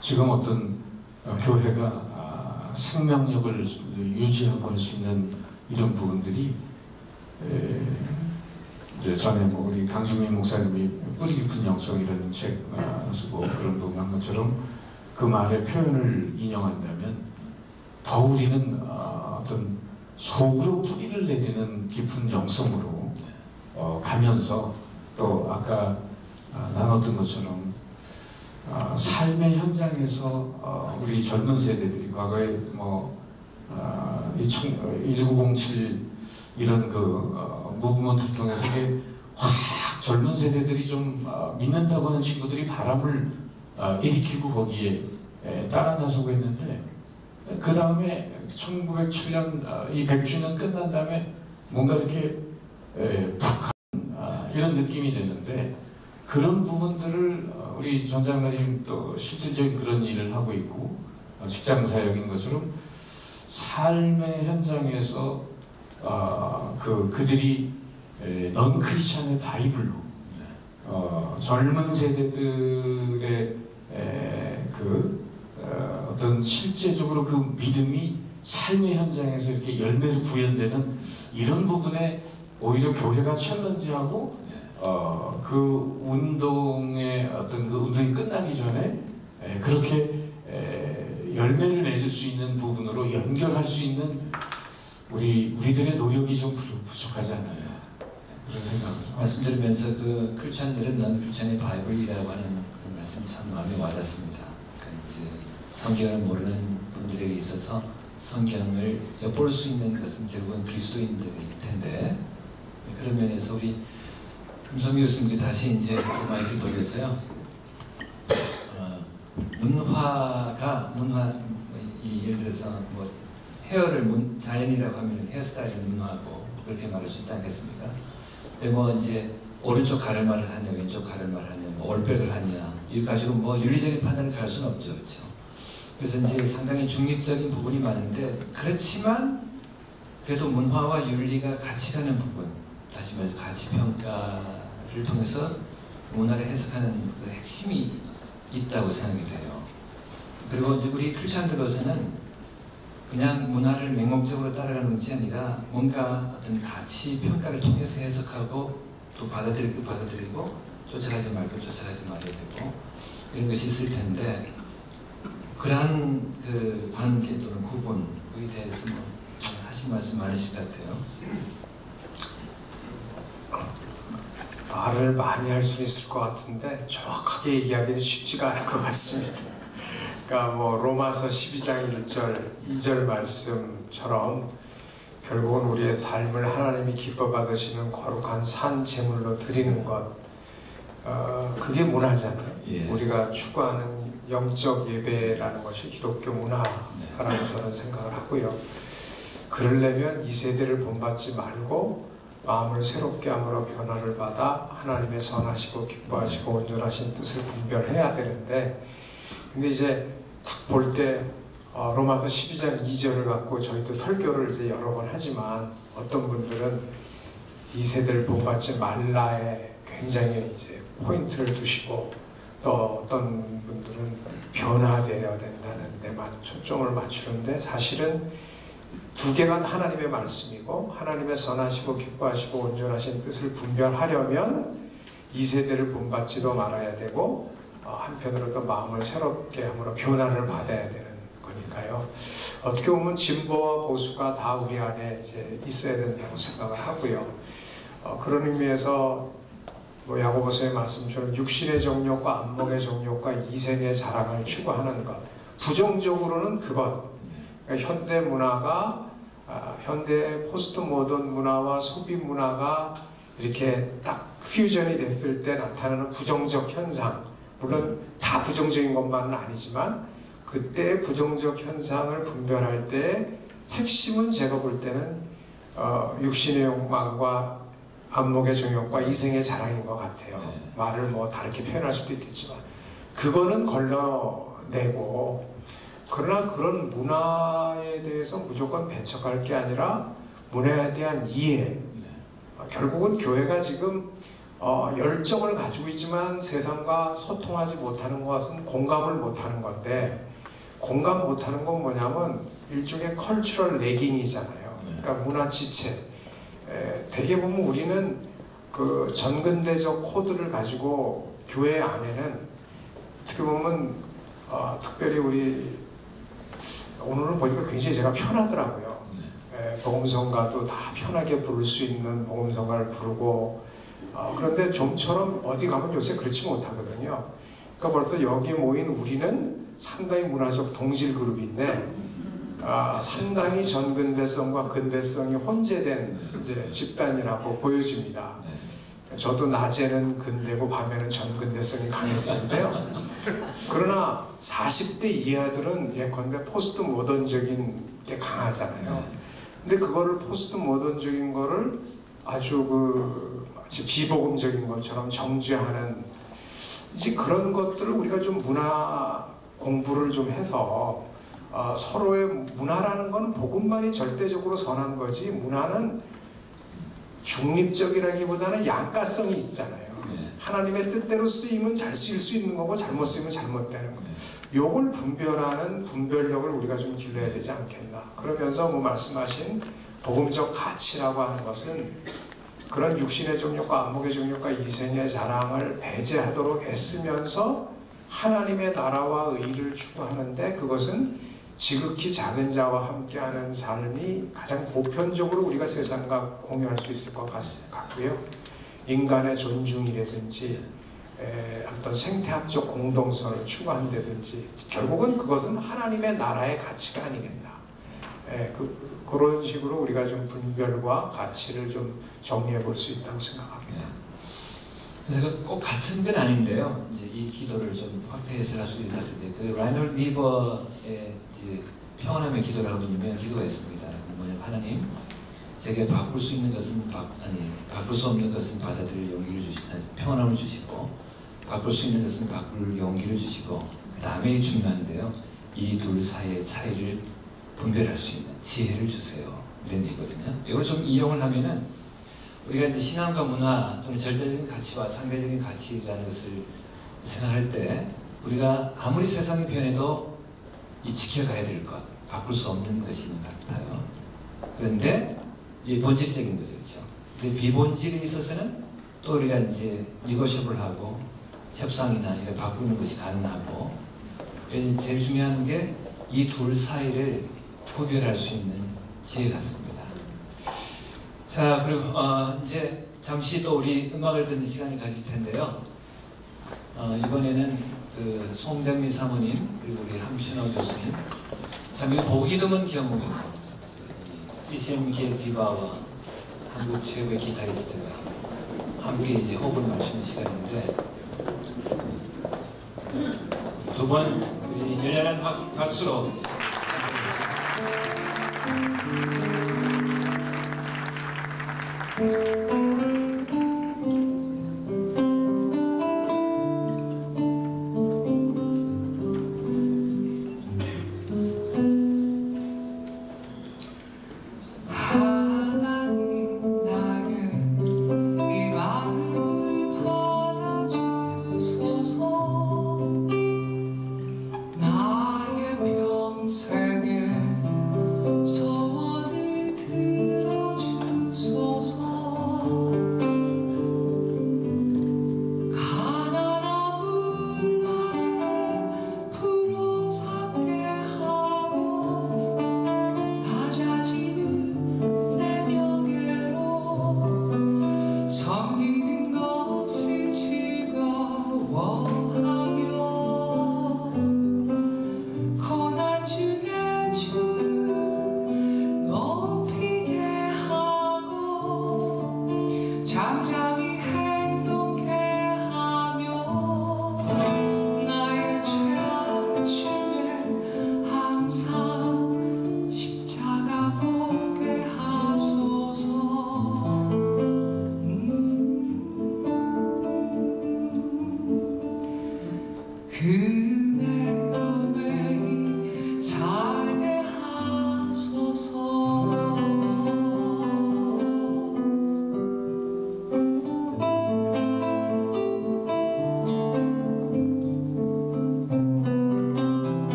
지금 어떤 교회가 생명력을 유지하고 할 수 있는 이런 부분들이 이제 전에 뭐 우리 강준민 목사님이 뿌리 깊은 영성이라는 책 쓰고 그런 부분 한 것처럼 그 말의 표현을 인용한다면 더 우리는 어떤 속으로 뿌리를 내리는 깊은 영성으로 가면서 또 아까 나눴던 것처럼 삶의 현장에서 우리 젊은 세대들이 과거에 뭐 1907 이런 그 무브먼트를 통해서 확 젊은 세대들이 좀 믿는다고 하는 친구들이 바람을 일으키고 거기에 따라 나서고 있는데, 그 다음에 1907년 이 100주년 끝난 다음에 뭔가 이렇게 북한 이런 느낌이 되는데, 그런 부분들을 우리 전 장로님 또 실질적인 그런 일을 하고 있고 직장 사역인 것처럼 삶의 현장에서 그들이 넌 크리스찬의 바이블로 젊은 세대들의 어떤 실제적으로 그 믿음이 삶의 현장에서 이렇게 열매를 구현되는 이런 부분에 오히려 교회가 챌린지하고 그 운동의 어떤 그 운동이 끝나기 전에 그렇게 열매를 맺을 수 있는 부분으로 연결할 수 있는 우리들의 노력이 좀 부족하지 않나요? 그런 생각을 말씀드리면서 그 크리스찬들은 넌 크리스찬의 바이블이라고 하는 그 말씀이 참 마음에 와닿습니다. 그러니까 이제 성경을 모르는 분들에게 있어서 성경을 엿볼 수 있는 것은 결국은 그리스도인들일 텐데 그런 면에서 우리 김성규 교수님께 다시 이제 그 마이크를 돌려서요. 문화 예를 들어서 뭐 헤어를 자연이라고 하면 헤어스타일을 문화고 그렇게 말할 수 있지 않겠습니까? 근데 뭐 이제 오른쪽 가르마를 하냐 왼쪽 가르마를 하냐 뭐 올백을 하냐 이거 가지고 뭐 윤리적인 판단을 갈 수는 없죠, 그렇죠? 그래서 이제 상당히 중립적인 부분이 많은데 그렇지만 그래도 문화와 윤리가 같이 가는 부분, 다시 말해서 가치 평가를 통해서 문화를 해석하는 그 핵심이 있다고 생각이 돼요. 그리고 이제 우리 크리스천들로서는 그냥 문화를 맹목적으로 따라가는 것이 아니라 뭔가 어떤 가치 평가를 통해서 해석하고 또 받아들이고 쫓아가지 말고 쫓아가지 말아야 되고 이런 것이 있을 텐데 그러한 그 관계 또는 구분에 대해서 뭐 하신 말씀 많으실 것 같아요. 말을 많이 할 수 있을 것 같은데 정확하게 얘기하기는 쉽지가 않을 것 같습니다. 그러니까 뭐 로마서 12장 1절 2절 말씀처럼 결국은 우리의 삶을 하나님이 기뻐 받으시는 거룩한 산 제물로 드리는 것, 그게 문화잖아요. 예. 우리가 추구하는 영적 예배라는 것이 기독교 문화라고 저는 생각을 하고요. 그러려면 이 세대를 본받지 말고 마음을 새롭게 함으로 변화를 받아 하나님의 선하시고 기뻐하시고 온전하신 뜻을 분별해야 되는데, 근데 이제 딱 볼 때 로마서 12장 2절을 갖고 저희도 설교를 이제 여러 번 하지만 어떤 분들은 이 세대를 본받지 말라에 굉장히 이제 포인트를 두시고 또 어떤 분들은 변화되어야 된다는 데만 초점을 맞추는데 사실은 두 개가 하나님의 말씀이고 하나님의 선하시고 기뻐하시고 온전하신 뜻을 분별하려면 이 세대를 본받지도 말아야 되고 한편으로도 마음을 새롭게 함으로 변화를 받아야 되는 거니까요. 어떻게 보면 진보와 보수가 다 우리 안에 이제 있어야 된다고 생각을 하고요. 그런 의미에서 뭐 야고보서의 말씀처럼 육신의 정욕과 안목의 정욕과 이생의 자랑을 추구하는 것, 부정적으로는 그것, 그러니까 현대 문화가 현대 포스트 모던 문화와 소비 문화가 이렇게 딱 퓨전이 됐을 때 나타나는 부정적 현상, 물론 다 부정적인 것만은 아니지만 그때 부정적 현상을 분별할 때 핵심은 제가 볼 때는 육신의 욕망과 안목의 정욕과 이생의 자랑인 것 같아요. 말을 뭐 다르게 표현할 수도 있겠지만 그거는 걸러내고, 그러나 그런 문화에 대해서 무조건 배척할 게 아니라 문화에 대한 이해, 결국은 교회가 지금 열정을 가지고 있지만 세상과 소통하지 못하는 것은 공감을 못하는 건데, 공감 못하는 건 뭐냐면 일종의 컬처럴 레깅이잖아요. 그러니까 문화 지체. 대개 보면 우리는 그 전근대적 코드를 가지고 교회 안에는 어떻게 보면 특별히 우리 오늘은 보니까 굉장히 제가 편하더라고요. 복음성가도 다 편하게 부를 수 있는 복음성가를 부르고, 그런데 좀처럼 어디 가면 요새 그렇지 못하거든요. 그러니까 벌써 여기 모인 우리는 상당히 문화적 동질 그룹인데 상당히 전근대성과 근대성이 혼재된 이제 집단이라고 보여집니다. 저도 낮에는 근대고 밤에는 전근대성이 강해지는데요. 그러나 40대 이하들은 예컨대 포스트 모던적인 게 강하잖아요. 근데 그거를 포스트 모던적인 거를 아주 마치 비복음적인 것처럼 정죄하는 이제 그런 것들을 우리가 좀 문화 공부를 좀 해서 서로의 문화라는 건 복음만이 절대적으로 선한 거지, 문화는 중립적이라기보다는 양가성이 있잖아요. 하나님의 뜻대로 쓰이면 잘 쓰일 수 있는 거고 잘못 쓰이면 잘못되는 거예요. 요걸 분별하는 분별력을 우리가 좀 길러야 되지 않겠나. 그러면서 뭐 말씀하신 복음적 가치라고 하는 것은 그런 육신의 정욕과 안목의 정욕과 이생의 자랑을 배제하도록 애쓰면서 하나님의 나라와 의를 추구하는데, 그것은 지극히 작은 자와 함께하는 삶이 가장 보편적으로 우리가 세상과 공유할 수 있을 것 같고요. 인간의 존중이라든지 어떤 생태학적 공동선을 추구한다든지 결국은 그것은 하나님의 나라의 가치가 아니겠나. 그런 식으로 우리가 좀 분별과 가치를 좀 정리해 볼 수 있다고 생각합니다. 그래서 꼭 같은 건 아닌데요. 이제 이 기도를 좀 확대해서 할 수 있는 것 같은데, 그 라이널 리버의 이제 평안함의 기도라고 유명한 기도가 있습니다. 뭐냐면, 하나님, 제게 바꿀 수 있는 것은 바꿀 수 없는 것은 받아들일 용기를 평안함을 주시고, 바꿀 수 있는 것은 바꿀 용기를 주시고, 그 다음에 중요한데요, 이 둘 사이의 차이를 분별할 수 있는 지혜를 주세요. 이런 얘기거든요. 이걸 좀 이용을 하면은 우리가 이제 신앙과 문화 또는 절대적인 가치와 상대적인 가치라는 것을 생각할 때, 우리가 아무리 세상이 변해도 이 지켜가야 될 것, 바꿀 수 없는 것이 있는 것 같아요. 그런데 이 본질적인 거죠, 그렇죠? 근데 비본질에 있어서는 또 우리가 이제 니고셔블하고 협상이나 이렇게 바꾸는 것이 가능하고, 제일 중요한 게 이 둘 사이를 구별할 수 있는 지혜 같습니다. 자, 그리고 이제 잠시 또 우리 음악을 듣는 시간이 가질 텐데요. 이번에는 그 송정미 사모님 그리고 우리 함신호 교수님, 참 이거 보기 드문 경우예요. CCM계 디바와 한국 최고의 기타리스트가 함께 이제 호흡을 맞추는 시간인데, 두 번 우리 열렬한 박수로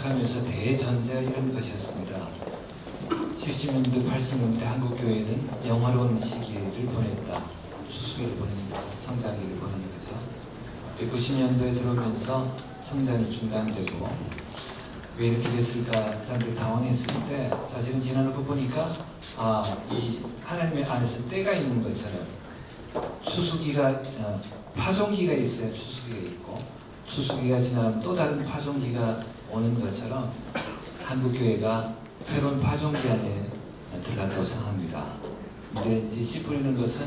시작하면서 대전제가 이런 것이었습니다. 70년대, 80년대 한국 교회는 영화로운 시기를 보냈다. 수수기를 보내는 거죠. 성장기를 보내는 거죠. 90년도에 들어오면서 성장이 중단되고 왜 이렇게 됐을까 사람들이 당황했을 때 사실은 지나놓고 보니까 이 하나님의 안에서 때가 있는 것처럼 추수기가 파종기가 있어야 추수기가 있고 추수기가 지나면 또 다른 파종기가 오는 것처럼 한국교회가 새로운 파종기 안에 들어갔다고 생각합니다. 근데 이제 씨 뿌리는 것은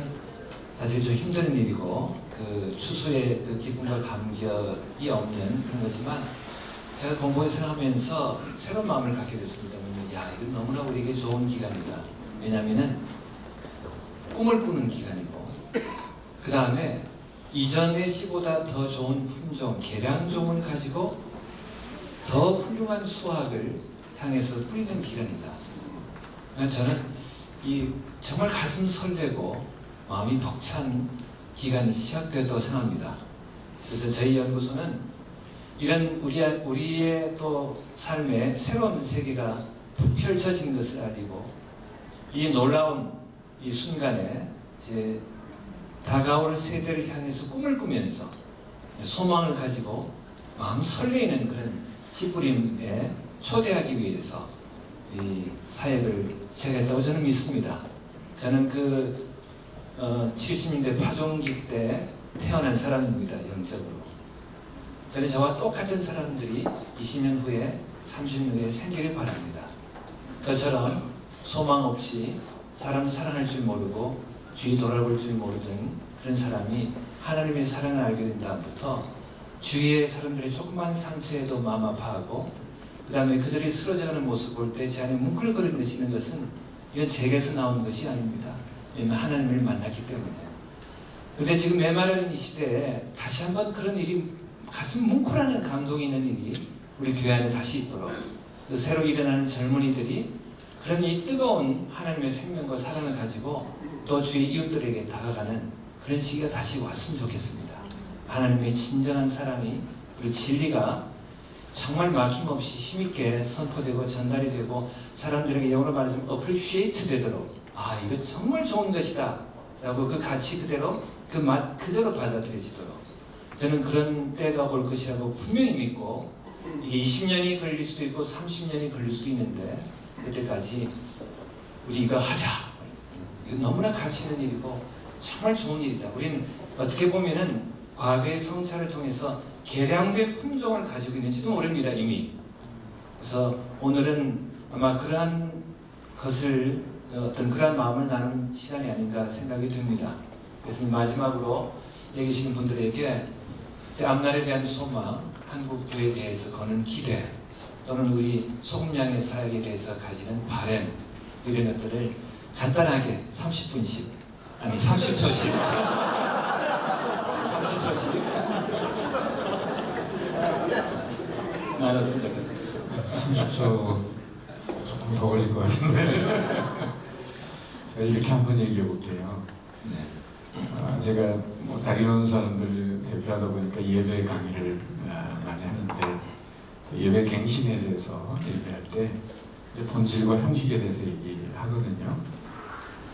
사실 좀 힘든 일이고 그 추수의 그 기쁨과 감격이 없는 그런 거지만 제가 공부에 생각하면서 새로운 마음을 갖게 됐습니다. 야, 이건 너무나 우리에게 좋은 기간이다. 왜냐하면은 꿈을 꾸는 기간이고 그 다음에 이전의 시보다 더 좋은 품종, 계량종을 가지고 더 훌륭한 수확을 향해서 뿌리는 기간이다. 저는 이 정말 가슴 설레고 마음이 벅찬 기간이 시작되었다고 생각합니다. 그래서 저희 연구소는 이런 우리의 또 삶에 새로운 세계가 펼쳐진 것을 알리고 이 놀라운 이 순간에 이제 다가올 세대를 향해서 꿈을 꾸면서 소망을 가지고 마음 설레이는 그런 씨뿌림에 초대하기 위해서 이 사역을 시작했다고 저는 믿습니다. 저는 그 70년대 파종기 때 태어난 사람입니다. 영적으로. 저는 저와 똑같은 사람들이 20년 후에 30년 후에 생기를 바랍니다. 저처럼 소망 없이 사람 사랑할 줄 모르고 주위 돌아볼 줄 모르던 그런 사람이 하나님의 사랑을 알게 된 다음부터 주위의 사람들의 조그만 상처에도 마음 아파하고 그 다음에 그들이 쓰러져가는 모습 볼 때 제 안에 뭉클거리는 것은 이건 제게서 나온 것이 아닙니다. 왜냐하면 하나님을 만났기 때문에. 그런데 지금 메마른 이 시대에 다시 한번 그런 일이 가슴 뭉클하는 감동이 있는 일이 우리 교회 안에 다시 있도록 새로 일어나는 젊은이들이 그런 이 뜨거운 하나님의 생명과 사랑을 가지고 또 주의 이웃들에게 다가가는 그런 시기가 다시 왔으면 좋겠습니다. 하나님의 진정한 사랑이 그리고 진리가 정말 막힘없이 힘있게 선포되고 전달이 되고 사람들에게 영어로 말하자면 appreciate 되도록 이거 정말 좋은 것이다 라고 그 가치 그대로 그 맛 그대로 받아들여지도록 저는 그런 때가 올 것이라고 분명히 믿고 이게 20년이 걸릴 수도 있고 30년이 걸릴 수도 있는데 그때까지 우리 이거 하자. 이거 너무나 가치 있는 일이고 정말 좋은 일이다. 우리는 어떻게 보면은 과거의 성찰을 통해서 개량된 품종을 가지고 있는지도 모릅니다. 이미. 그래서 오늘은 아마 그러한 것을 어떤 그러한 마음을 나눈 시간이 아닌가 생각이 됩니다. 그래서 마지막으로 여기 계신 분들에게 제 앞날에 대한 소망, 한국 교회에 대해서 거는 기대 또는 우리 소금양의 사역에 대해서 가지는 바람 이런 것들을 간단하게 30분씩 아니 30초씩 30초씩 나눴으면 좋겠습니다. 30초 조금 더 걸릴 것 같은데 제가 이렇게 한번 얘기해 볼게요. 제가 뭐 다리 놓은 사람들 대표하다 보니까 예배 강의를 많이 하는데 예배 갱신에 대해서 얘기할 때 본질과 형식에 대해서 얘기하거든요.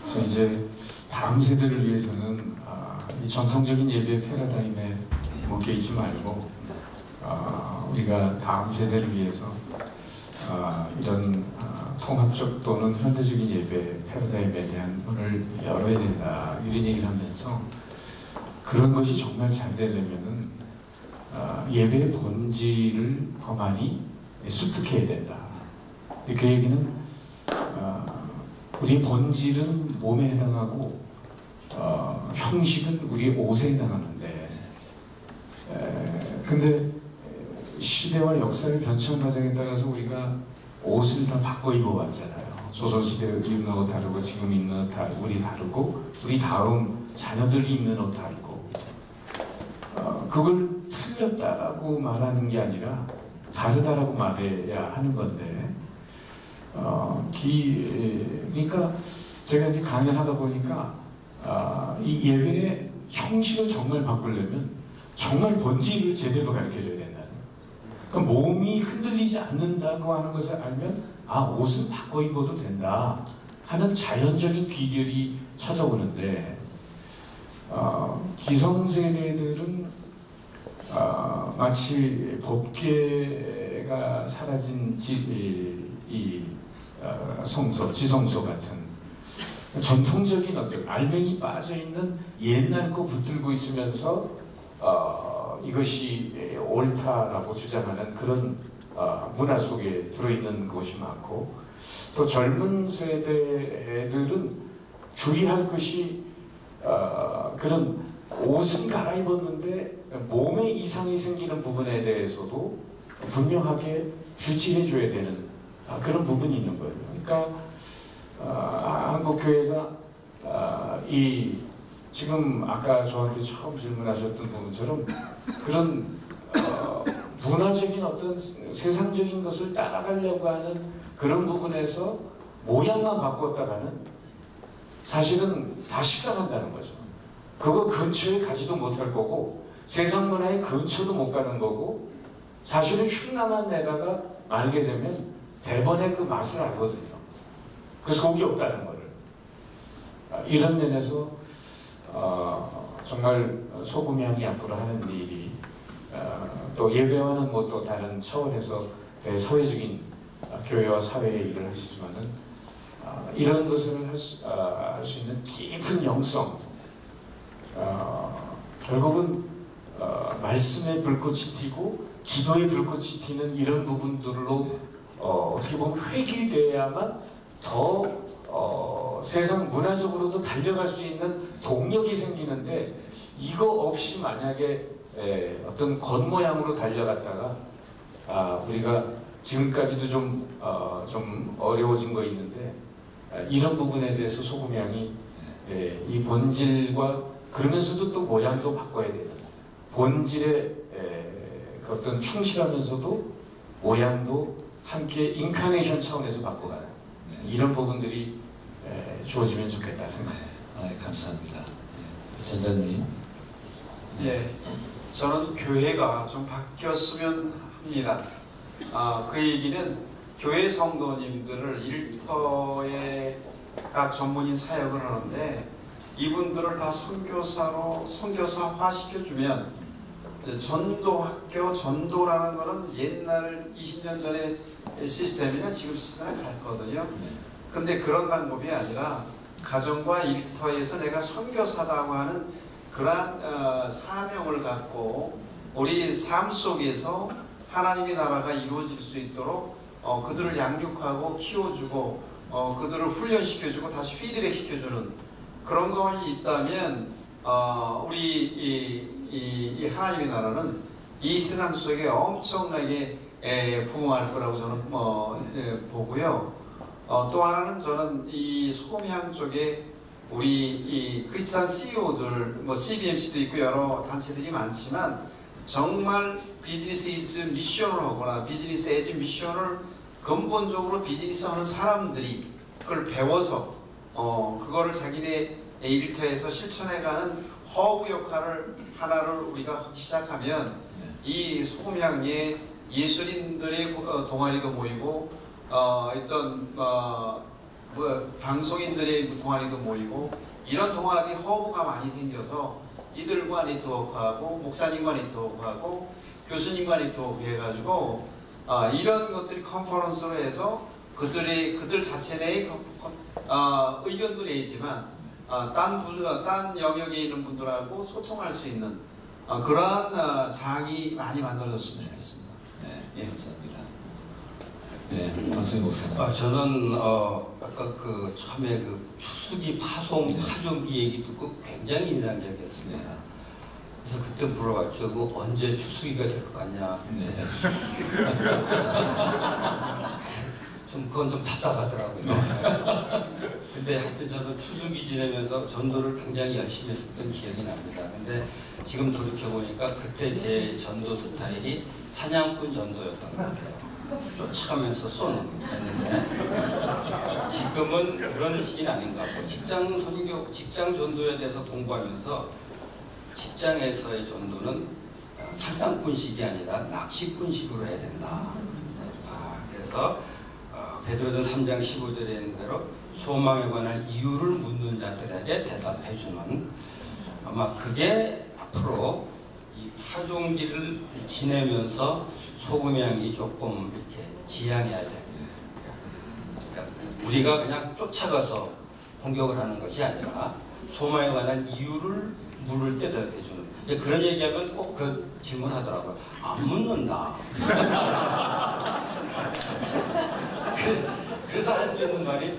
그래서 이제 다음 세대를 위해서는 이 전통적인 예배 패러다임에 묶여 있지 말고 우리가 다음 세대를 위해서 이런 통합적 또는 현대적인 예배 패러다임에 대한 문을 열어야 된다 이런 얘기를 하면서 그런 것이 정말 잘 되려면은 예배의 본질을 더 많이 습득해야 된다. 그 얘기는 우리의 본질은 몸에 해당하고 형식은 우리의 옷에 해당하는데 근데 시대와 역사의 변천 과정에 따라서 우리가 옷을 다 바꿔 입어왔잖아요. 조선시대 입는 옷 다르고 지금 입는 옷 우리 다르고 우리 다음 자녀들이 입는 옷 다르고 그걸 틀렸다라고 말하는 게 아니라 다르다라고 말해야 하는 건데 그러니까 제가 이제 강연을 하다 보니까 이 예배의 형식을 정말 바꾸려면 정말 본질을 제대로 가르쳐줘야 된다는. 그러니까 그 몸이 흔들리지 않는다고 하는 것을 알면 아 옷은 바꿔 입어도 된다 하는 자연적인 귀결이 찾아오는데 기성세대들은 마치 법계가 사라진 성소, 지성소 같은 전통적인 어떤 알맹이 빠져있는 옛날 거 붙들고 있으면서 이것이 옳다라고 주장하는 그런 문화 속에 들어있는 것이 많고 또 젊은 세대들은 주의할 것이 그런 옷은 갈아입었는데 몸에 이상이 생기는 부분에 대해서도 분명하게 주지해줘야 되는 그런 부분이 있는 거예요. 그러니까 한국교회가 이 지금 아까 저한테 처음 질문하셨던 부분처럼 그런 문화적인 어떤 세상적인 것을 따라가려고 하는 그런 부분에서 모양만 바꿨다가는 사실은 다 식상한다는 거죠. 그거 근처에 가지도 못할 거고 세상 문화의 근처도 못 가는 거고 사실은 흉나만 내다가 알게 되면 대번에 그 맛을 알거든요. 그 속이 없다는 거를. 이런 면에서 정말 소금향이 앞으로 하는 일이 또 예배와는 뭐 또 다른 차원에서 대사회적인 교회와 사회의 일을 하시지만은 이런 것을 할 수 있는 깊은 영성 결국은 말씀의 불꽃이 튀고 기도의 불꽃이 튀는 이런 부분들로 어떻게 보면 회귀돼야만 더 세상 문화적으로도 달려갈 수 있는 동력이 생기는데 이거 없이 만약에 어떤 겉모양으로 달려갔다가 우리가 지금까지도 좀 어려워진 거 있는데 이런 부분에 대해서 소금향이 이 본질과 그러면서도 또 모양도 바꿔야 돼요. 본질에 그 어떤 충실하면서도 모양도 함께 인카네이션 차원에서 바꿔가는 이런 부분들이 주어지면 좋겠다 생각합니다. 감사합니다. 전자님. 예, 저는 교회가 좀 바뀌었으면 합니다. 그 얘기는 교회 성도님들을 일터에 각 전문인 사역을 하는데 이분들을 다 선교사화 시켜주면 전도학교, 전도라는 거는 옛날 20년 전의 시스템이나 지금 시스템이나 같거든요. 근데 그런 방법이 아니라 가정과 일터에서 내가 선교사다고 하는 그러한 사명을 갖고 우리 삶 속에서 하나님의 나라가 이루어질 수 있도록 그들을 양육하고 키워주고 그들을 훈련시켜주고 다시 피드백 시켜주는 그런 것이 있다면 우리 이 하나님의 나라는 이 세상 속에 엄청나게 부흥할 거라고 저는 보고요. 또 하나는 저는 이 소금향 쪽에 우리 이 크리스찬 CEO들, CBMC도 있고 여러 단체들이 많지만 정말 비즈니스 이즈 미션을 하거나 비즈니스 에즈 미션을 근본적으로 비즈니스 하는 사람들이 그걸 배워서 그거를 자기네 일터에서 실천해가는 허브 역할을 하나를 우리가 하기 시작하면 이 소금향에 예술인들의 동아리도 모이고 어떤 방송인들의 동아리도 모이고 이런 동아리 허브가 많이 생겨서 이들과 네트워크하고 목사님과 네트워크하고 교수님과 네트워크 해가지고 이런 것들이 컨퍼런스로 해서 그들 자체 내의 의견도 내지만 딴 영역에 있는 분들하고 소통할 수 있는 그러한 장이 많이 만들어졌으면 좋겠습니다. 네, 감사합니다. 네, 박수희 목사님. 저는 아까 그 처음에 그 추수기 파종기 얘기 듣고 굉장히 인상적이었습니다. 그래서 그때 물어봤죠. 그 언제 추수기가 될 것 같냐. 네. 그건 좀 답답하더라고요. 근데 하여튼 저는 추수기 지내면서 전도를 굉장히 열심히 했었던 기억이 납니다. 근데 지금 돌이켜보니까 그때 제 전도 스타일이 사냥꾼 전도였던 것 같아요. 쫓아가면서 쏘는 했는데 지금은 그런 시기는 아닌 것 같고 직장 전도에 대해서 공부하면서 직장에서의 전도는 사냥꾼식이 아니라 낚시꾼식으로 해야 된다. 그래서 베드로전 3장 15절에 있는 대로 소망에 관한 이유를 묻는 자들에게 대답해주는, 아마 그게 앞으로 이 파종기를 지내면서 소금의 향이 조금 이렇게 지향해야 돼요. 그러니까 우리가 그냥 쫓아가서 공격을 하는 것이 아니라 소망에 관한 이유를 물을 때 대답해주는. 그런 얘기하면 꼭 그 질문하더라고요. 안 묻는다. 그래서 할 수 있는 말이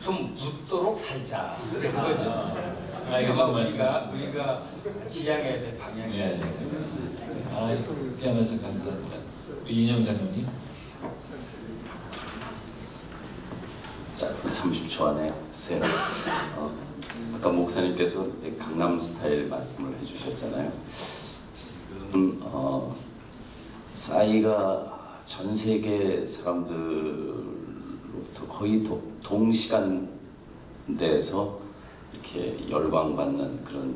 좀 묻도록 살자. 그거죠. 우리가 지향해야 될 방향이어야 될 생각입니다. 귀한 말씀 감사합니다. 우리 이인영 장로님. 자, 30초 안에 세요. 아까 목사님께서 이제 강남 스타일 말씀을 해주셨잖아요. 지금 싸이가 전 세계 사람들로부터 거의 동시간대에서 이렇게 열광받는 그런,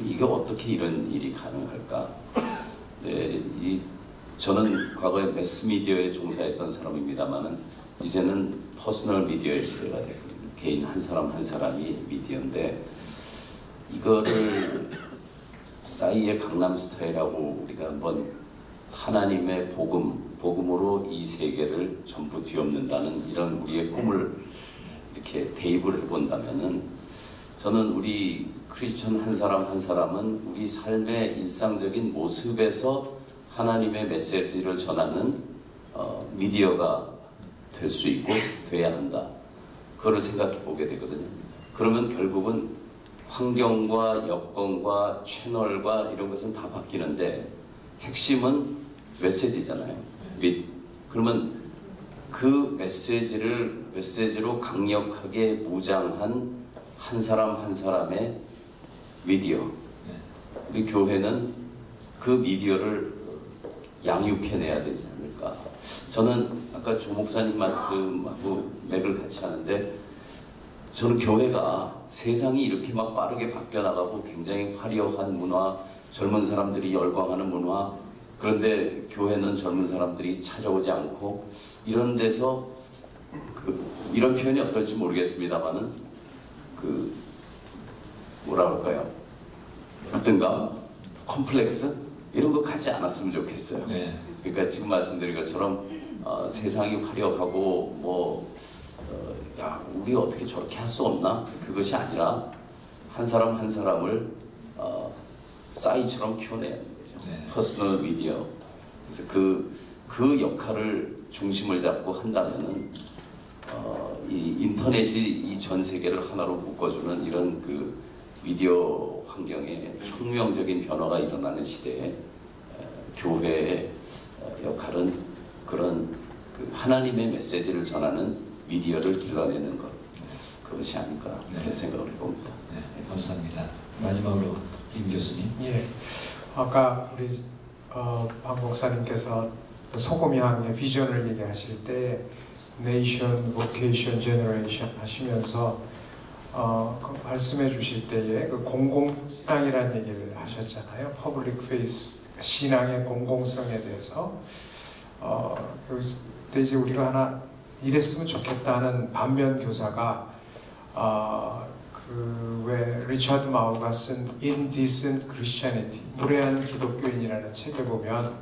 이게 어떻게 이런 일이 가능할까? 네, 저는 과거에 매스미디어에 종사했던 사람입니다만은 이제는 퍼스널 미디어의 시대가 됐거든요. 개인 한 사람 한 사람이 미디어인데, 이거를 싸이의 강남 스타일하고 우리가 한번 하나님의 복음으로 이 세계를 전부 뒤엎는다는 이런 우리의 꿈을 이렇게 대입을 해본다면은, 저는 우리 크리스천 한 사람 한 사람은 우리 삶의 일상적인 모습에서 하나님의 메시지를 전하는 미디어가 될 수 있고 돼야 한다. 그걸 생각해 보게 되거든요. 그러면 결국은 환경과 여건과 채널과 이런 것은 다 바뀌는데 핵심은 메시지잖아요. 그러면 그 메시지로 강력하게 무장한 한 사람 한 사람의 미디어. 우리 교회는 그 미디어를 양육해내야 되지 않을까. 저는 아까 조 목사님 말씀하고 맥을 같이 하는데, 저는 교회가 세상이 이렇게 막 빠르게 바뀌어 나가고 굉장히 화려한 문화, 젊은 사람들이 열광하는 문화, 그런데 교회는 젊은 사람들이 찾아오지 않고 이런 데서 이런 표현이 어떨지 모르겠습니다만은 뭐라 그럴까요? 어떤가? 컴플렉스? 이런 거 갖지 않았으면 좋겠어요. 네. 그러니까 지금 말씀드린 것처럼 세상이 화려하고 야, 우리 어떻게 저렇게 할 수 없나? 그것이 아니라 한 사람 한 사람을 싸이처럼 키워내야 하는 거죠. 네. 퍼스널 미디어. 그래서 그 역할을 중심을 잡고 한다면은 이 인터넷이 이 전 세계를 하나로 묶어주는 이런 그 미디어 환경에 혁명적인 변화가 일어나는 시대에 교회의 역할은 그런 하나님의 메시지를 전하는 미디어를 길러내는 것, 그것이 아닐까 그런 생각을 해봅니다. 네, 감사합니다. 마지막으로 임 교수님. 예, 아까 우리 박 목사님께서 소금향의 비전을 얘기하실 때 네이션, 보케이션, 제너레이션 하시면서 그 말씀해 주실 때에 그 공공신앙이라는 얘기를 하셨잖아요. 퍼블릭 페이스, 신앙의 공공성에 대해서 그때 이제 우리가 하나 이랬으면 좋겠다 하는 반면 교사가 그 왜 리처드 마우가 쓴 Indecent Christianity, 무례한 기독교인이라는 책에 보면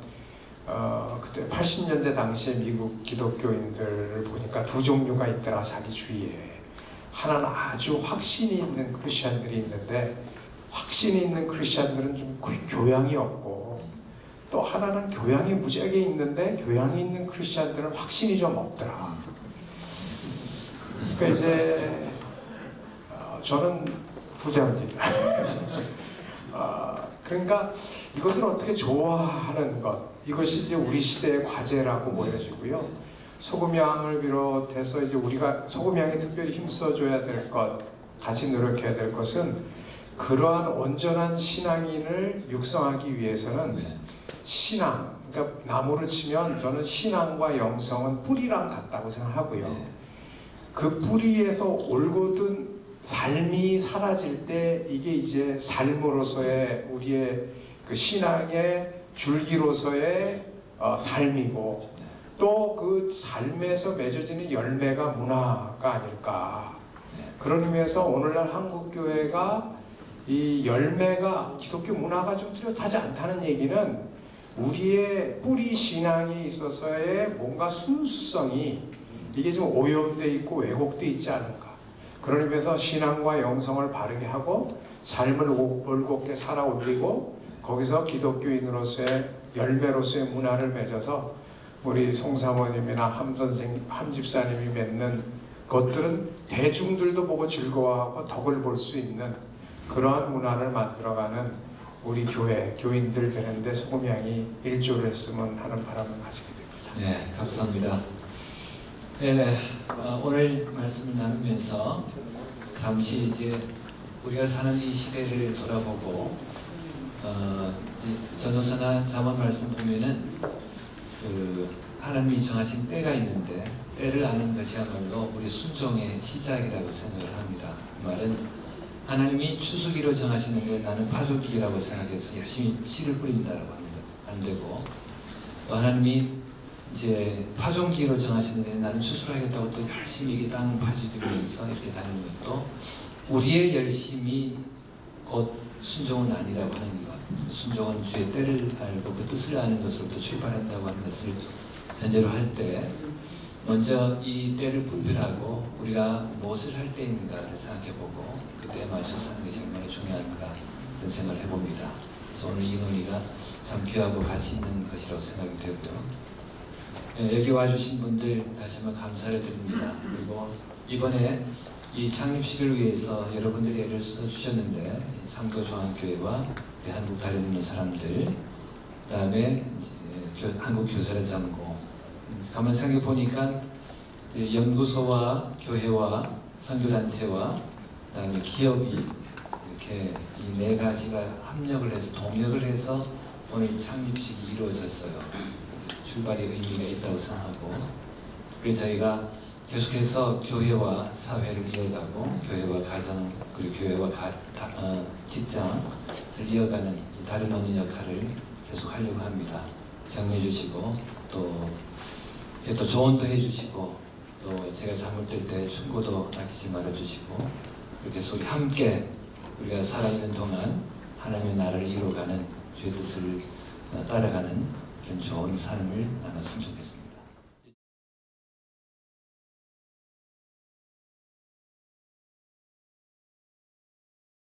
그때 80년대 당시에 미국 기독교인들을 보니까 두 종류가 있더라, 자기 주위에. 하나는 아주 확신이 있는 크리스찬들이 있는데, 확신이 있는 크리스찬들은 좀 거의 교양이 없고, 또 하나는 교양이 무지하게 있는데 교양이 있는 크리스찬들은 확신이 좀 없더라. 그러니까 이제 저는 부자입니다. 그러니까 이것을 어떻게 좋아하는 것, 이것이 이제 우리 시대의 과제라고 보여지고요. 소금향을 비롯해서 이제 우리가 소금향에 특별히 힘써줘야 될 것, 같이 노력해야 될 것은, 그러한 온전한 신앙인을 육성하기 위해서는 신앙, 그러니까 나무를 치면 저는 신앙과 영성은 뿌리랑 같다고 생각하고요. 그 뿌리에서 올곧은 삶이 사라질 때 이게 이제 삶으로서의 우리의 그 신앙의 줄기로서의 삶이고 또 그 삶에서 맺어지는 열매가 문화가 아닐까. 그런 의미에서 오늘날 한국교회가 이 열매가 기독교 문화가 좀 뚜렷하지 않다는 얘기는 우리의 뿌리 신앙에 있어서의 뭔가 순수성이 이게 좀 오염되어 있고 왜곡되어 있지 않은가. 그런 의미에서 신앙과 영성을 바르게 하고 삶을 올곧게 살아 올리고 거기서 기독교인으로서의 열매로서의 문화를 맺어서 우리 송사모님이나 함 집사님이 맺는 것들은 대중들도 보고 즐거워하고 덕을 볼 수 있는 그러한 문화를 만들어가는 우리 교인들 되는데 소금향이 일조를 했으면 하는 바람을 가지게 됩니다. 네, 감사합니다. 네, 오늘 말씀을 나누면서 잠시 이제 우리가 사는 이 시대를 돌아보고 전도서나 잠언 말씀 보면은 그 하나님이 정하신 때가 있는데 때를 아는 것이야말로 우리 순종의 시작이라고 생각을 합니다. 그 말은 하나님이 추수기로 정하시는데 나는 파종기라고 생각해서 열심히 씨를 뿌린다라고 하는 것 안 되고, 또 하나님이 이제 파종기로 정하시는데 나는 추수를 하겠다고 또 열심히 이 땅 파주들면서 이렇게 다니는 것도 우리의 열심이 곧 순종은 아니라고 하는 것. 순종은 주의 때를 알고 그 뜻을 아는 것으로부터 출발한다고 하는 것을 전제로 할 때 먼저 이 때를 분별하고 우리가 무엇을 할 때인가를 생각해보고 그때에 맞춰서 하는 것이 얼마나 중요한가 그런 생각을 해봅니다. 그래서 오늘 이 논의가 참 귀하고 가치 있는 것이라고 생각이 되었죠. 여기 와주신 분들 다시 한번 감사를 드립니다. 그리고 이번에 이 창립식을 위해서 여러분들이 애를 써주셨는데 상도중앙교회와 한국 다른 있는 사람들, 그 다음에 한국교사를 잠고 가만 생각해 보니까 연구소와 교회와 선교단체와 그 다음에 기업이 이렇게 이 네 가지가 합력을 해서 동력을 해서 오늘 창립식이 이루어졌어요. 출발의 의미가 있다고 생각하고, 그래서 저희가 계속해서 교회와 사회를 이어가고 교회와 가정 그리고 교회와 직장을 이어가는 이 다른 오는 역할을 계속 하려고 합니다. 격려해 주시고 또 조언도 해주시고 또 제가 잘못될 때 충고도 아끼지 말아주시고 이렇게 해서 우리 함께 우리가 살아있는 동안 하나님의 나라를 이루어가는 주의 뜻을 따라가는 그런 좋은 삶을 나눴으면 좋겠습니다.